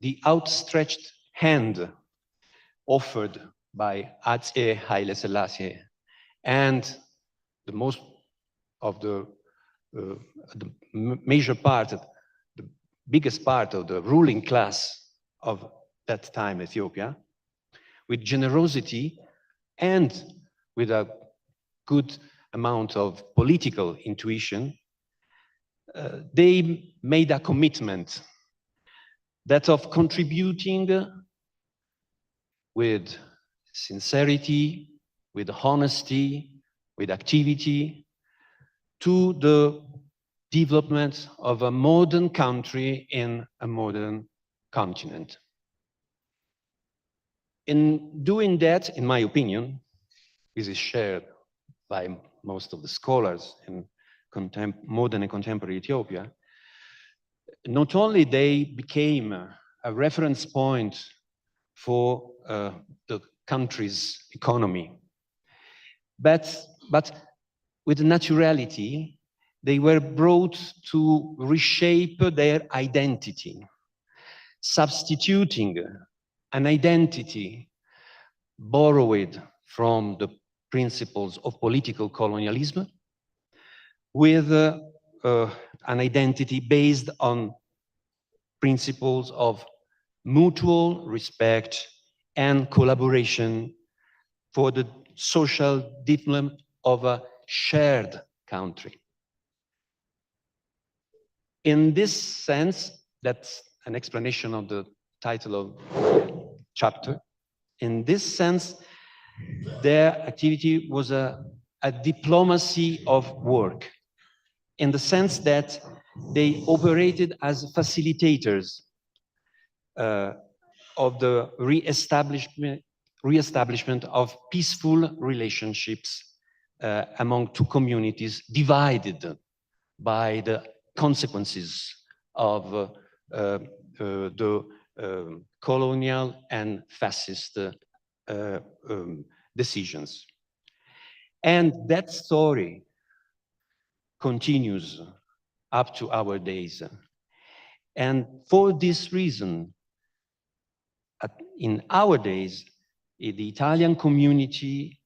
the outstretched hand offered by Atse Haile Selassie and the most of the major part, the biggest part of the ruling class of that time Ethiopia, with generosity and with a good amount of political intuition, they made a commitment that of contributing with sincerity, with honesty, with activity to the development of a modern country in a modern continent. In doing that, in my opinion, this is shared by most of the scholars in modern and contemporary Ethiopia, not only they became a reference point for the country's economy, but with naturality, they were brought to reshape their identity, substituting an identity borrowed from the principles of political colonialism with an identity based on principles of mutual respect and collaboration for the social development of a shared country. In this sense, that's an explanation of the title of the chapter. In this sense, their activity was a diplomacy of work, in the sense that they operated as facilitators of the re-establishment of peaceful relationships among two communities divided by the consequences of the colonial and fascist decisions. And that story continues up to our days. And for this reason, in our days, the Italian community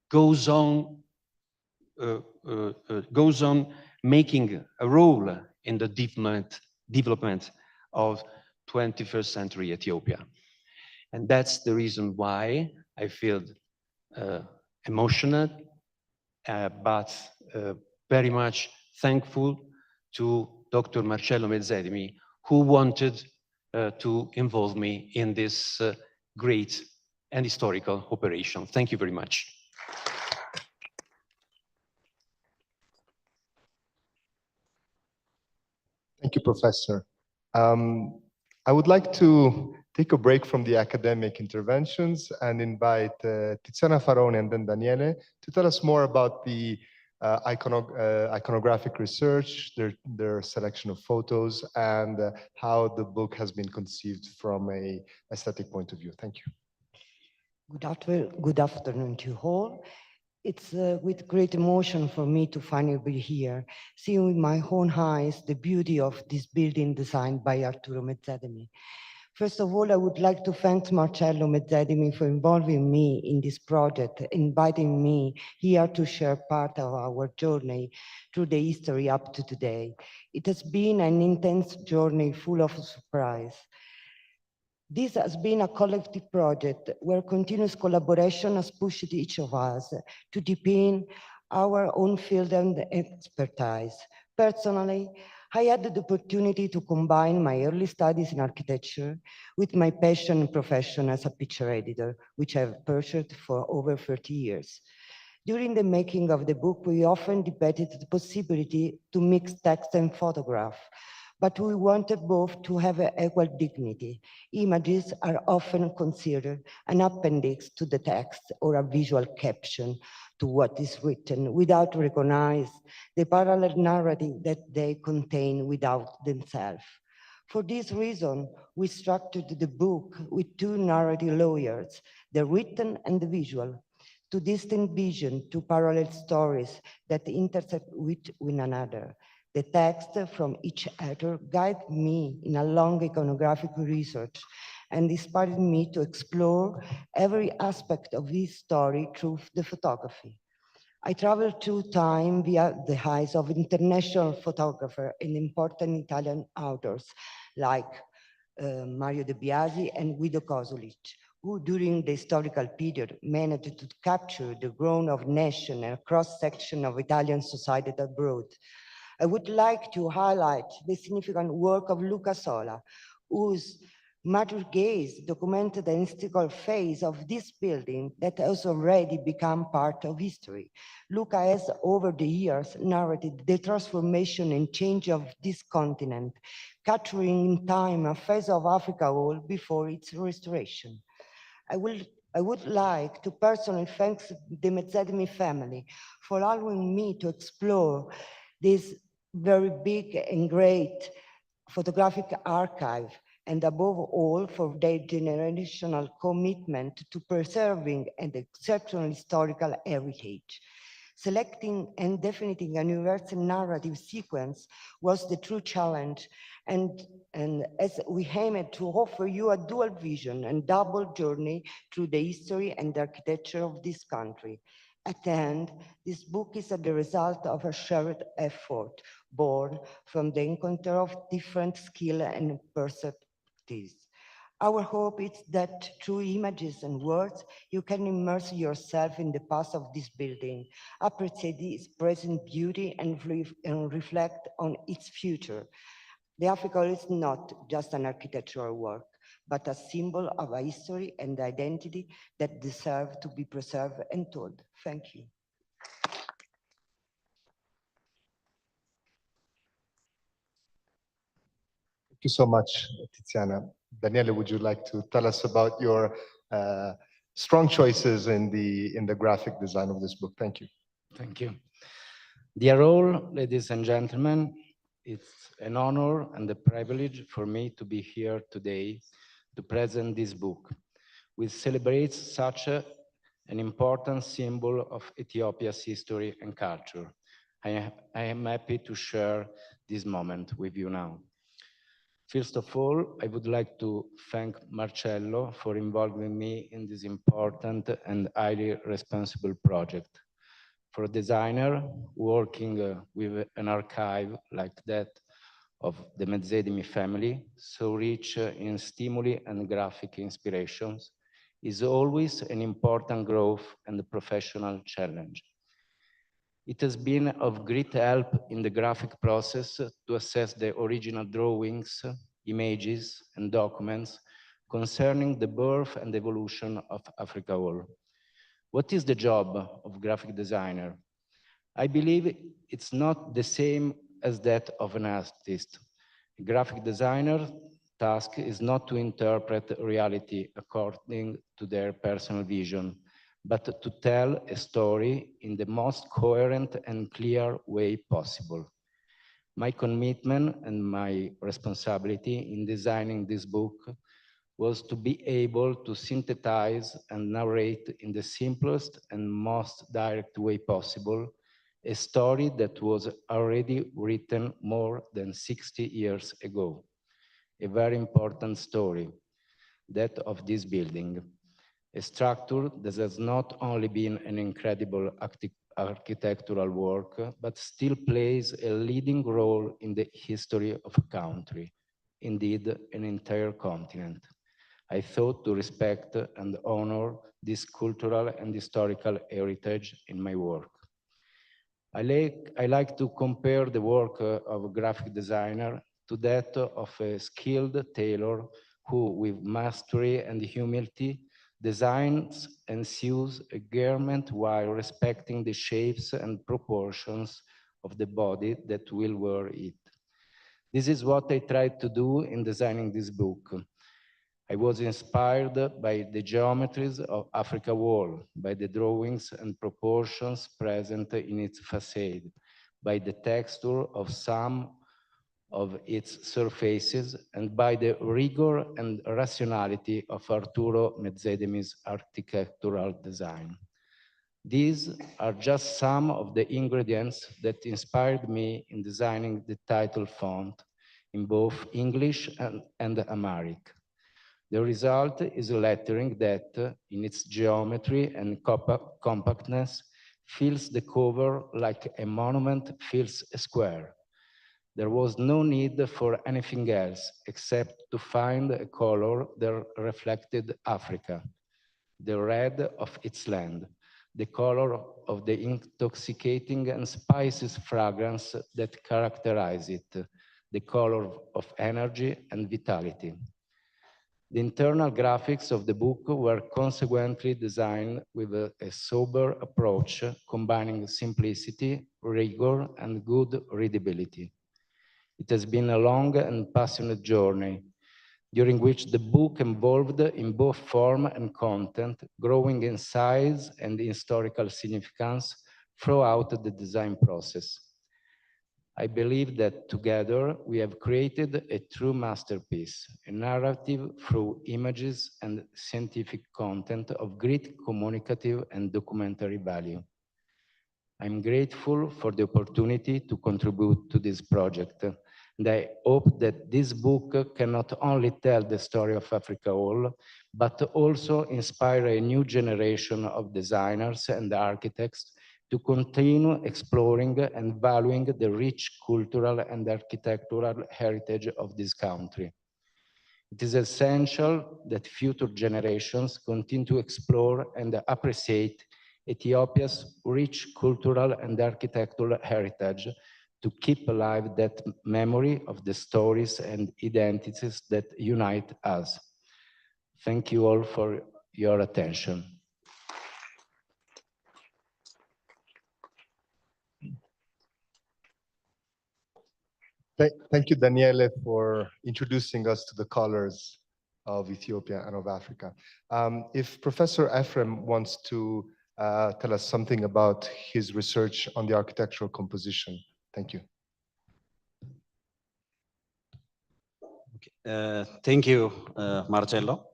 goes on making a role in the development of 21st century Ethiopia. And that's the reason why I feel emotional, but very much thankful to Dr. Marcello Mezzedimi, who wanted to involve me in this great and historical operation. Thank you very much. Thank you, Professor. I would like to take a break from the academic interventions and invite Tiziana Farone and then Daniele to tell us more about the iconographic research, their selection of photos, and how the book has been conceived from an aesthetic point of view. Thank you. Good afternoon to you all. It's with great emotion for me to finally be here, seeing with my own eyes the beauty of this building designed by Arturo Mezzedimi. First of all, I would like to thank Marcello Mezzedimi for involving me in this project, inviting me here to share part of our journey through the history up to today. It has been an intense journey full of surprise. This has been a collective project where continuous collaboration has pushed each of us to deepen our own field and expertise. Personally, I had the opportunity to combine my early studies in architecture with my passion and profession as a picture editor, which I've pursued for over 30 years. During the making of the book, we often debated the possibility to mix text and photograph, but we wanted both to have equal dignity. Images are often considered an appendix to the text or a visual caption to what is written without recognizing the parallel narrative that they contain without themselves. For this reason, we structured the book with two narrative layers, the written and the visual, two distinct visions, two parallel stories that intersect with one another. The text from each author guided me in a long iconographic research and inspired me to explore every aspect of this story through the photography. I traveled through time via the eyes of international photographers and important Italian authors like Mario De Biasi and Guido Kosulic, who during the historical period managed to capture the growth of nation and a cross-section of Italian society abroad. I would like to highlight the significant work of Luca Sola, whose mature gaze documented the historical phase of this building that has already become part of history. Luca has, over the years, narrated the transformation and change of this continent, capturing in time a phase of Africa all before its restoration. I would like to personally thank the Mezzedimi family for allowing me to explore this very big and great photographic archive, and above all, for their generational commitment to preserving an exceptional historical heritage. Selecting and defining a universal narrative sequence was the true challenge, and as we aimed to offer you a dual vision and double journey through the history and architecture of this country. At the end, this book is the result of a shared effort born from the encounter of different skills and perspectives. Our hope is that through images and words, you can immerse yourself in the past of this building, appreciate its present beauty, and reflect on its future. The Africa is not just an architectural work, but a symbol of a history and identity that deserve to be preserved and told. Thank you. Thank you so much, Tiziana. Daniele, would you like to tell us about your strong choices in the graphic design of this book? Thank you. Thank you. Dear all, ladies and gentlemen, it's an honor and a privilege for me to be here today to present this book, which celebrates such an important symbol of Ethiopia's history and culture. I am happy to share this moment with you now. First of all, I would like to thank Marcello for involving me in this important and highly responsible project. For a designer working with an archive like that of the Mezzedimi family, so rich in stimuli and graphic inspirations, is always an important growth and professional challenge. It has been of great help in the graphic process to assess the original drawings, images, and documents concerning the birth and evolution of Africa Wall. What is the job of graphic designer? I believe it's not the same as that of an artist. A graphic designer's task is not to interpret reality according to their personal vision, but to tell a story in the most coherent and clear way possible. My commitment and my responsibility in designing this book was to be able to synthesize and narrate in the simplest and most direct way possible a story that was already written more than 60 years ago. A very important story, that of this building. A structure that has not only been an incredible architectural work, but still plays a leading role in the history of a country, indeed an entire continent. I thought to respect and honor this cultural and historical heritage in my work. I like to compare the work of a graphic designer to that of a skilled tailor who, with mastery and humility, designs and sews a garment while respecting the shapes and proportions of the body that will wear it. This is what I tried to do in designing this book. I was inspired by the geometries of Africa Wall, by the drawings and proportions present in its facade, by the texture of some of its surfaces, and by the rigor and rationality of Arturo Mezzedemi's architectural design. These are just some of the ingredients that inspired me in designing the title font in both English and Amharic. The result is a lettering that, in its geometry and compactness, fills the cover like a monument fills a square. There was no need for anything else except to find a color that reflected Africa, the red of its land, the color of the intoxicating and spices fragrance that characterize it, the color of energy and vitality. The internal graphics of the book were consequently designed with a sober approach, combining simplicity, rigor, and good readability. It has been a long and passionate journey, during which the book evolved in both form and content, growing in size and historical significance throughout the design process. I believe that together we have created a true masterpiece, a narrative through images and scientific content of great communicative and documentary value. I'm grateful for the opportunity to contribute to this project, and I hope that this book can not only tell the story of Africa Whole, but also inspire a new generation of designers and architects to continue exploring and valuing the rich cultural and architectural heritage of this country. It is essential that future generations continue to explore and appreciate Ethiopia's rich cultural and architectural heritage to keep alive that memory of the stories and identities that unite us. Thank you all for your attention. Thank you, Daniele, for introducing us to the colors of Ethiopia and of Africa. If Professor Ephraim wants to tell us something about his research on the architectural composition. Thank you. Thank you, Marcello.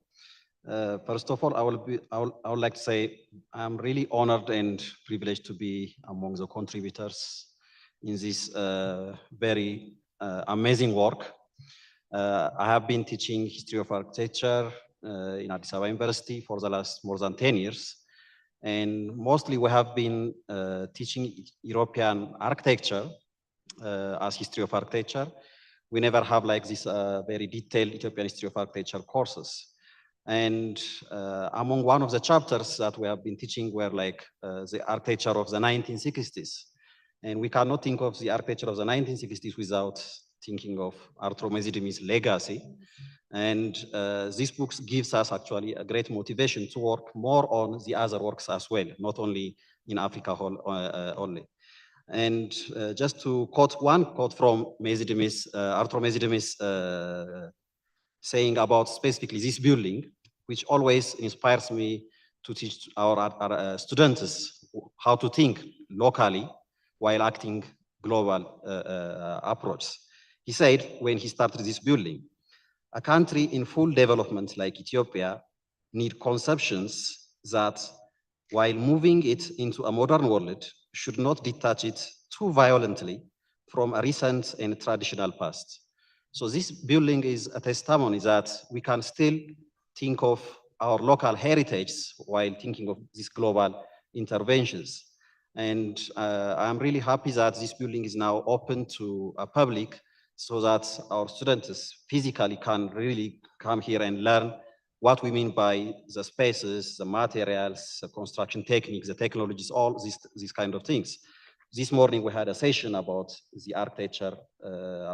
First of all, I would like to say I'm really honored and privileged to be among the contributors in this very amazing work. I have been teaching history of architecture in Addis Ababa University for the last more than 10 years. And mostly we have been teaching European architecture as history of architecture. We never have like this very detailed Ethiopian history of architecture courses. And among one of the chapters that we have been teaching were like the architecture of the 1960s. And we cannot think of the architecture of the 1960s without thinking of Arthur Mezidimi's legacy. And this book gives us actually a great motivation to work more on the other works as well, not only in Africa only. And just to quote one quote from Arthur Mezidimi's saying about specifically this building, which always inspires me to teach our students how to think locally while acting global approach. He said when he started this building, a country in full development like Ethiopia need conceptions that, while moving it into a modern world, should not detach it too violently from a recent and traditional past. So this building is a testimony that we can still think of our local heritage while thinking of these global interventions. And I'm really happy that this building is now open to a public so that our students physically can really come here and learn what we mean by the spaces, the materials, the construction techniques, the technologies, all these kind of things. This morning we had a session about the architecture,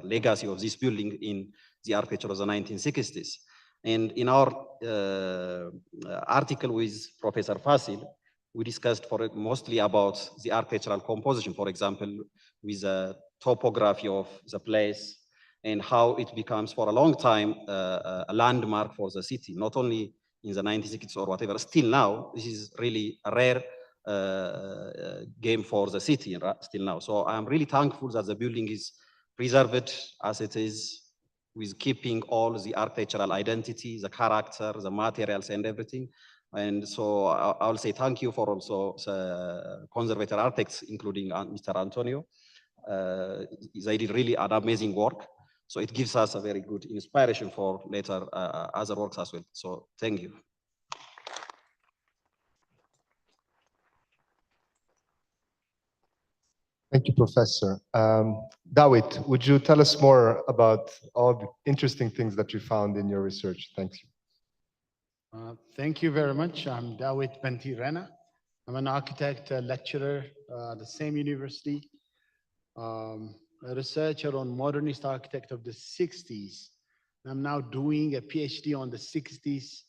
legacy of this building in the architecture of the 1960s. And in our article with Professor Fasil, we discussed mostly about the architectural composition, for example, with the topography of the place and how it becomes for a long time a landmark for the city, not only in the 1960s or whatever. Still now, this is really a rare game for the city still now. So I'm really thankful that the building is preserved as it is, with keeping all the architectural identity, the character, the materials and everything. And so I'll say thank you for also the conservator architects, including Mr. Antonio. They did really an amazing work. So it gives us a very good inspiration for later other works as well. So thank you. Thank you, Professor. Dawit, would you tell us more about all the interesting things that you found in your research? Thank you. Thank you very much. I'm Dawit Benti Rena. I'm an architect, lecturer at the same university, a researcher on modernist architect of the 60s. I'm now doing a PhD on the 60s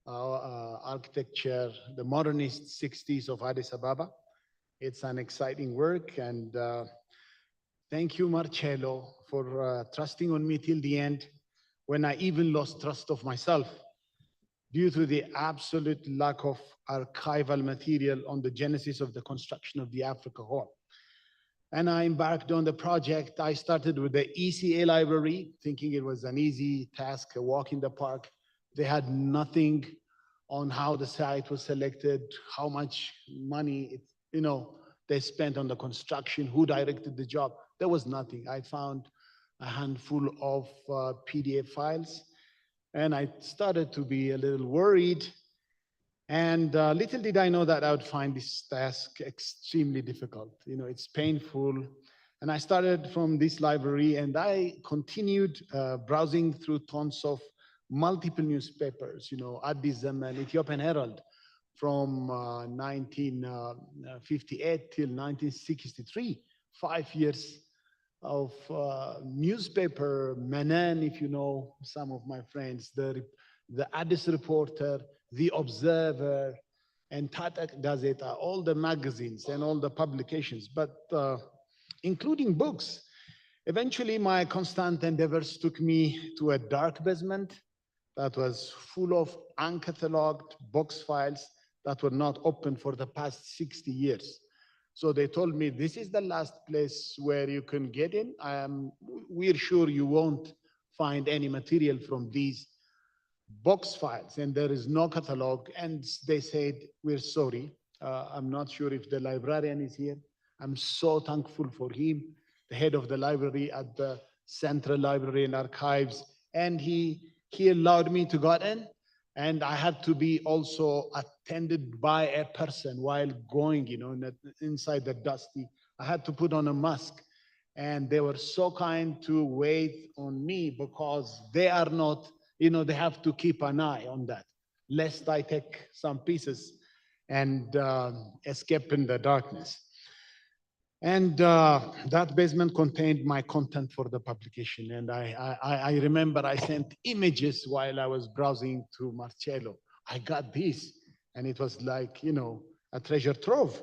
architecture, the modernist 60s of Addis Ababa. It's an exciting work, and thank you, Marcello, for trusting on me till the end when I even lost trust of myself due to the absolute lack of archival material on the genesis of the construction of the Africa Hall. and I embarked on the project. I started with the ECA library, thinking it was an easy task, a walk in the park. They had nothing on how the site was selected, how much money they spent on the construction, who directed the job. There was nothing. I found a handful of PDF files, and I started to be a little worried. And little did I know that I would find this task extremely difficult. It's painful. And I started from this library, and I continued browsing through tons of multiple newspapers, Addis Zaman, Ethiopian Herald, from 1958 till 1963, 5 years of newspaper, Manan, if you know some of my friends, the Addis Reporter, the Observer, and Tata Gazeta, all the magazines and all the publications, but including books. Eventually, my constant endeavors took me to a dark basement that was full of uncatalogued box files that were not open for the past 60 years. So they told me, this is the last place where you can get in. We're sure you won't find any material from these box files, and there is no catalog. And they said, we're sorry. I'm not sure if the librarian is here. I'm so thankful for him, the head of the library at the Central Library and Archives. And he allowed me to go in, and I had to be also attended by a person while going, inside the dusty. I had to put on a mask, and they were so kind to wait on me because they are not, they have to keep an eye on that, lest I take some pieces and escape in the darkness. And that basement contained my content for the publication. And I remember I sent images while I was browsing to Marcello. I got this, and it was like, a treasure trove.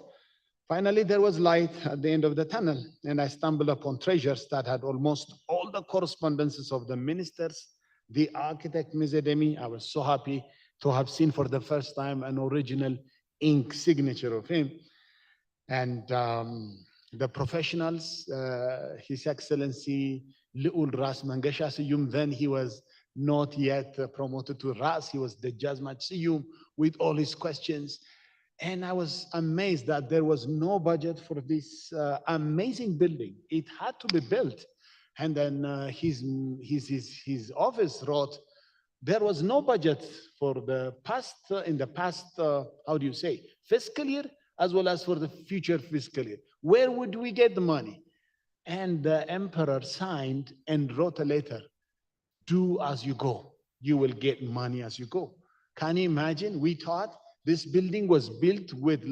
Finally, there was light at the end of the tunnel, and I stumbled upon treasures that had almost all the correspondences of the ministers, the architect Mizedemi. I was so happy to have seen for the first time an original ink signature of him. And the professionals, His Excellency Li'ul Ras Mangasha Siyum, then he was not yet promoted to Ras, he was the Jazmat Siyum with all his questions. And I was amazed that there was no budget for this amazing building. It had to be built. And then his office wrote, there was no budget for the past, how do you say, fiscal year, as well as for the future fiscal year. Where would we get the money? And the emperor signed and wrote a letter, do as you go. You will get money as you go. Can you imagine? We thought this building was built with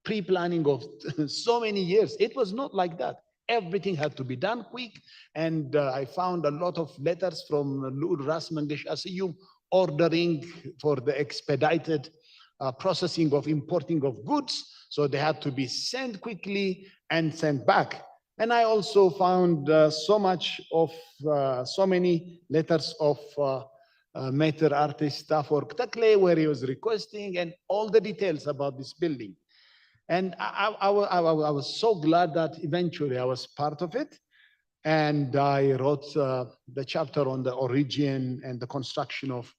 pre-planning of so many years. It was not like that. Everything had to be done quick. And I found a lot of letters from Lord Ras Mangasha Siyum ordering for the expedited processing of importing of goods. So they had to be sent quickly and sent back. And I also found so many letters of Maître artist Stafford Takle, where he was requesting and all the details about this building. And I was so glad that eventually I was part of it. And I wrote the chapter on the origin and the construction of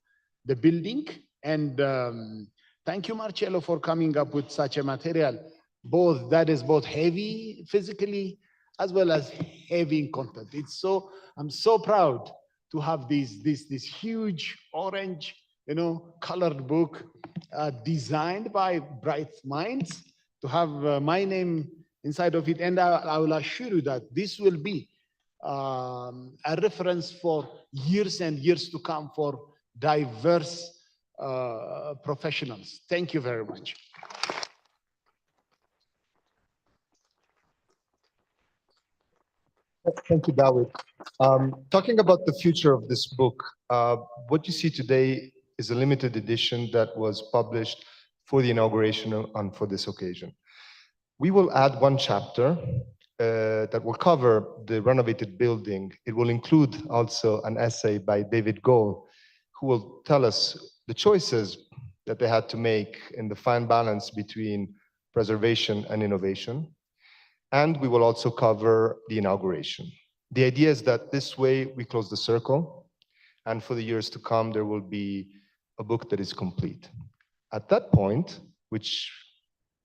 the building. And thank you, Marcello, for coming up with such a material, that is both heavy physically as well as heavy in content. I'm so proud to have this huge orange, colored book designed by bright minds, to have my name inside of it. And I will assure you that this will be a reference for years and years to come for diverse professionals. Thank you very much. Thank you, Dawood. Talking about the future of this book, what you see today is a limited edition that was published for the inauguration and for this occasion. We will add one chapter that will cover the renovated building. It will include also an essay by David Gohl, who will tell us the choices that they had to make in the fine balance between preservation and innovation. and we will also cover the inauguration. The idea is that this way we close the circle, and for the years to come, there will be a book that is complete. At that point, which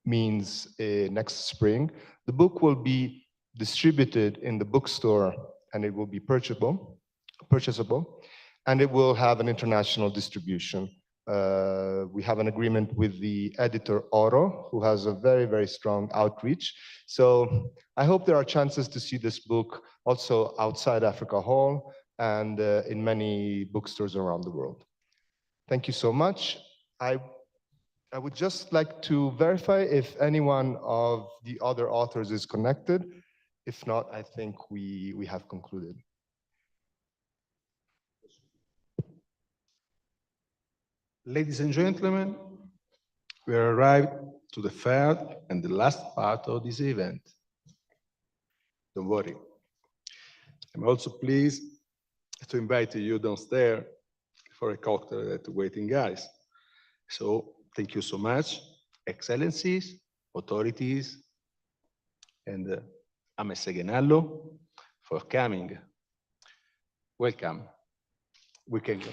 means next spring, the book will be distributed in the bookstore and it will be purchasable, and it will have an international distribution. We have an agreement with the editor Oro, who has a very, very strong outreach. So I hope there are chances to see this book also outside Africa Hall and in many bookstores around the world. Thank you so much. I would just like to verify if anyone of the other authors is connected. If not, I think we have concluded. Ladies and gentlemen, we are arrived to the third and the last part of this event. Don't worry. I'm also pleased to invite you downstairs for a cocktail at Waiting Guys. So thank you so much, Excellencies, authorities, and Ames Genallo for coming. Welcome. We can go.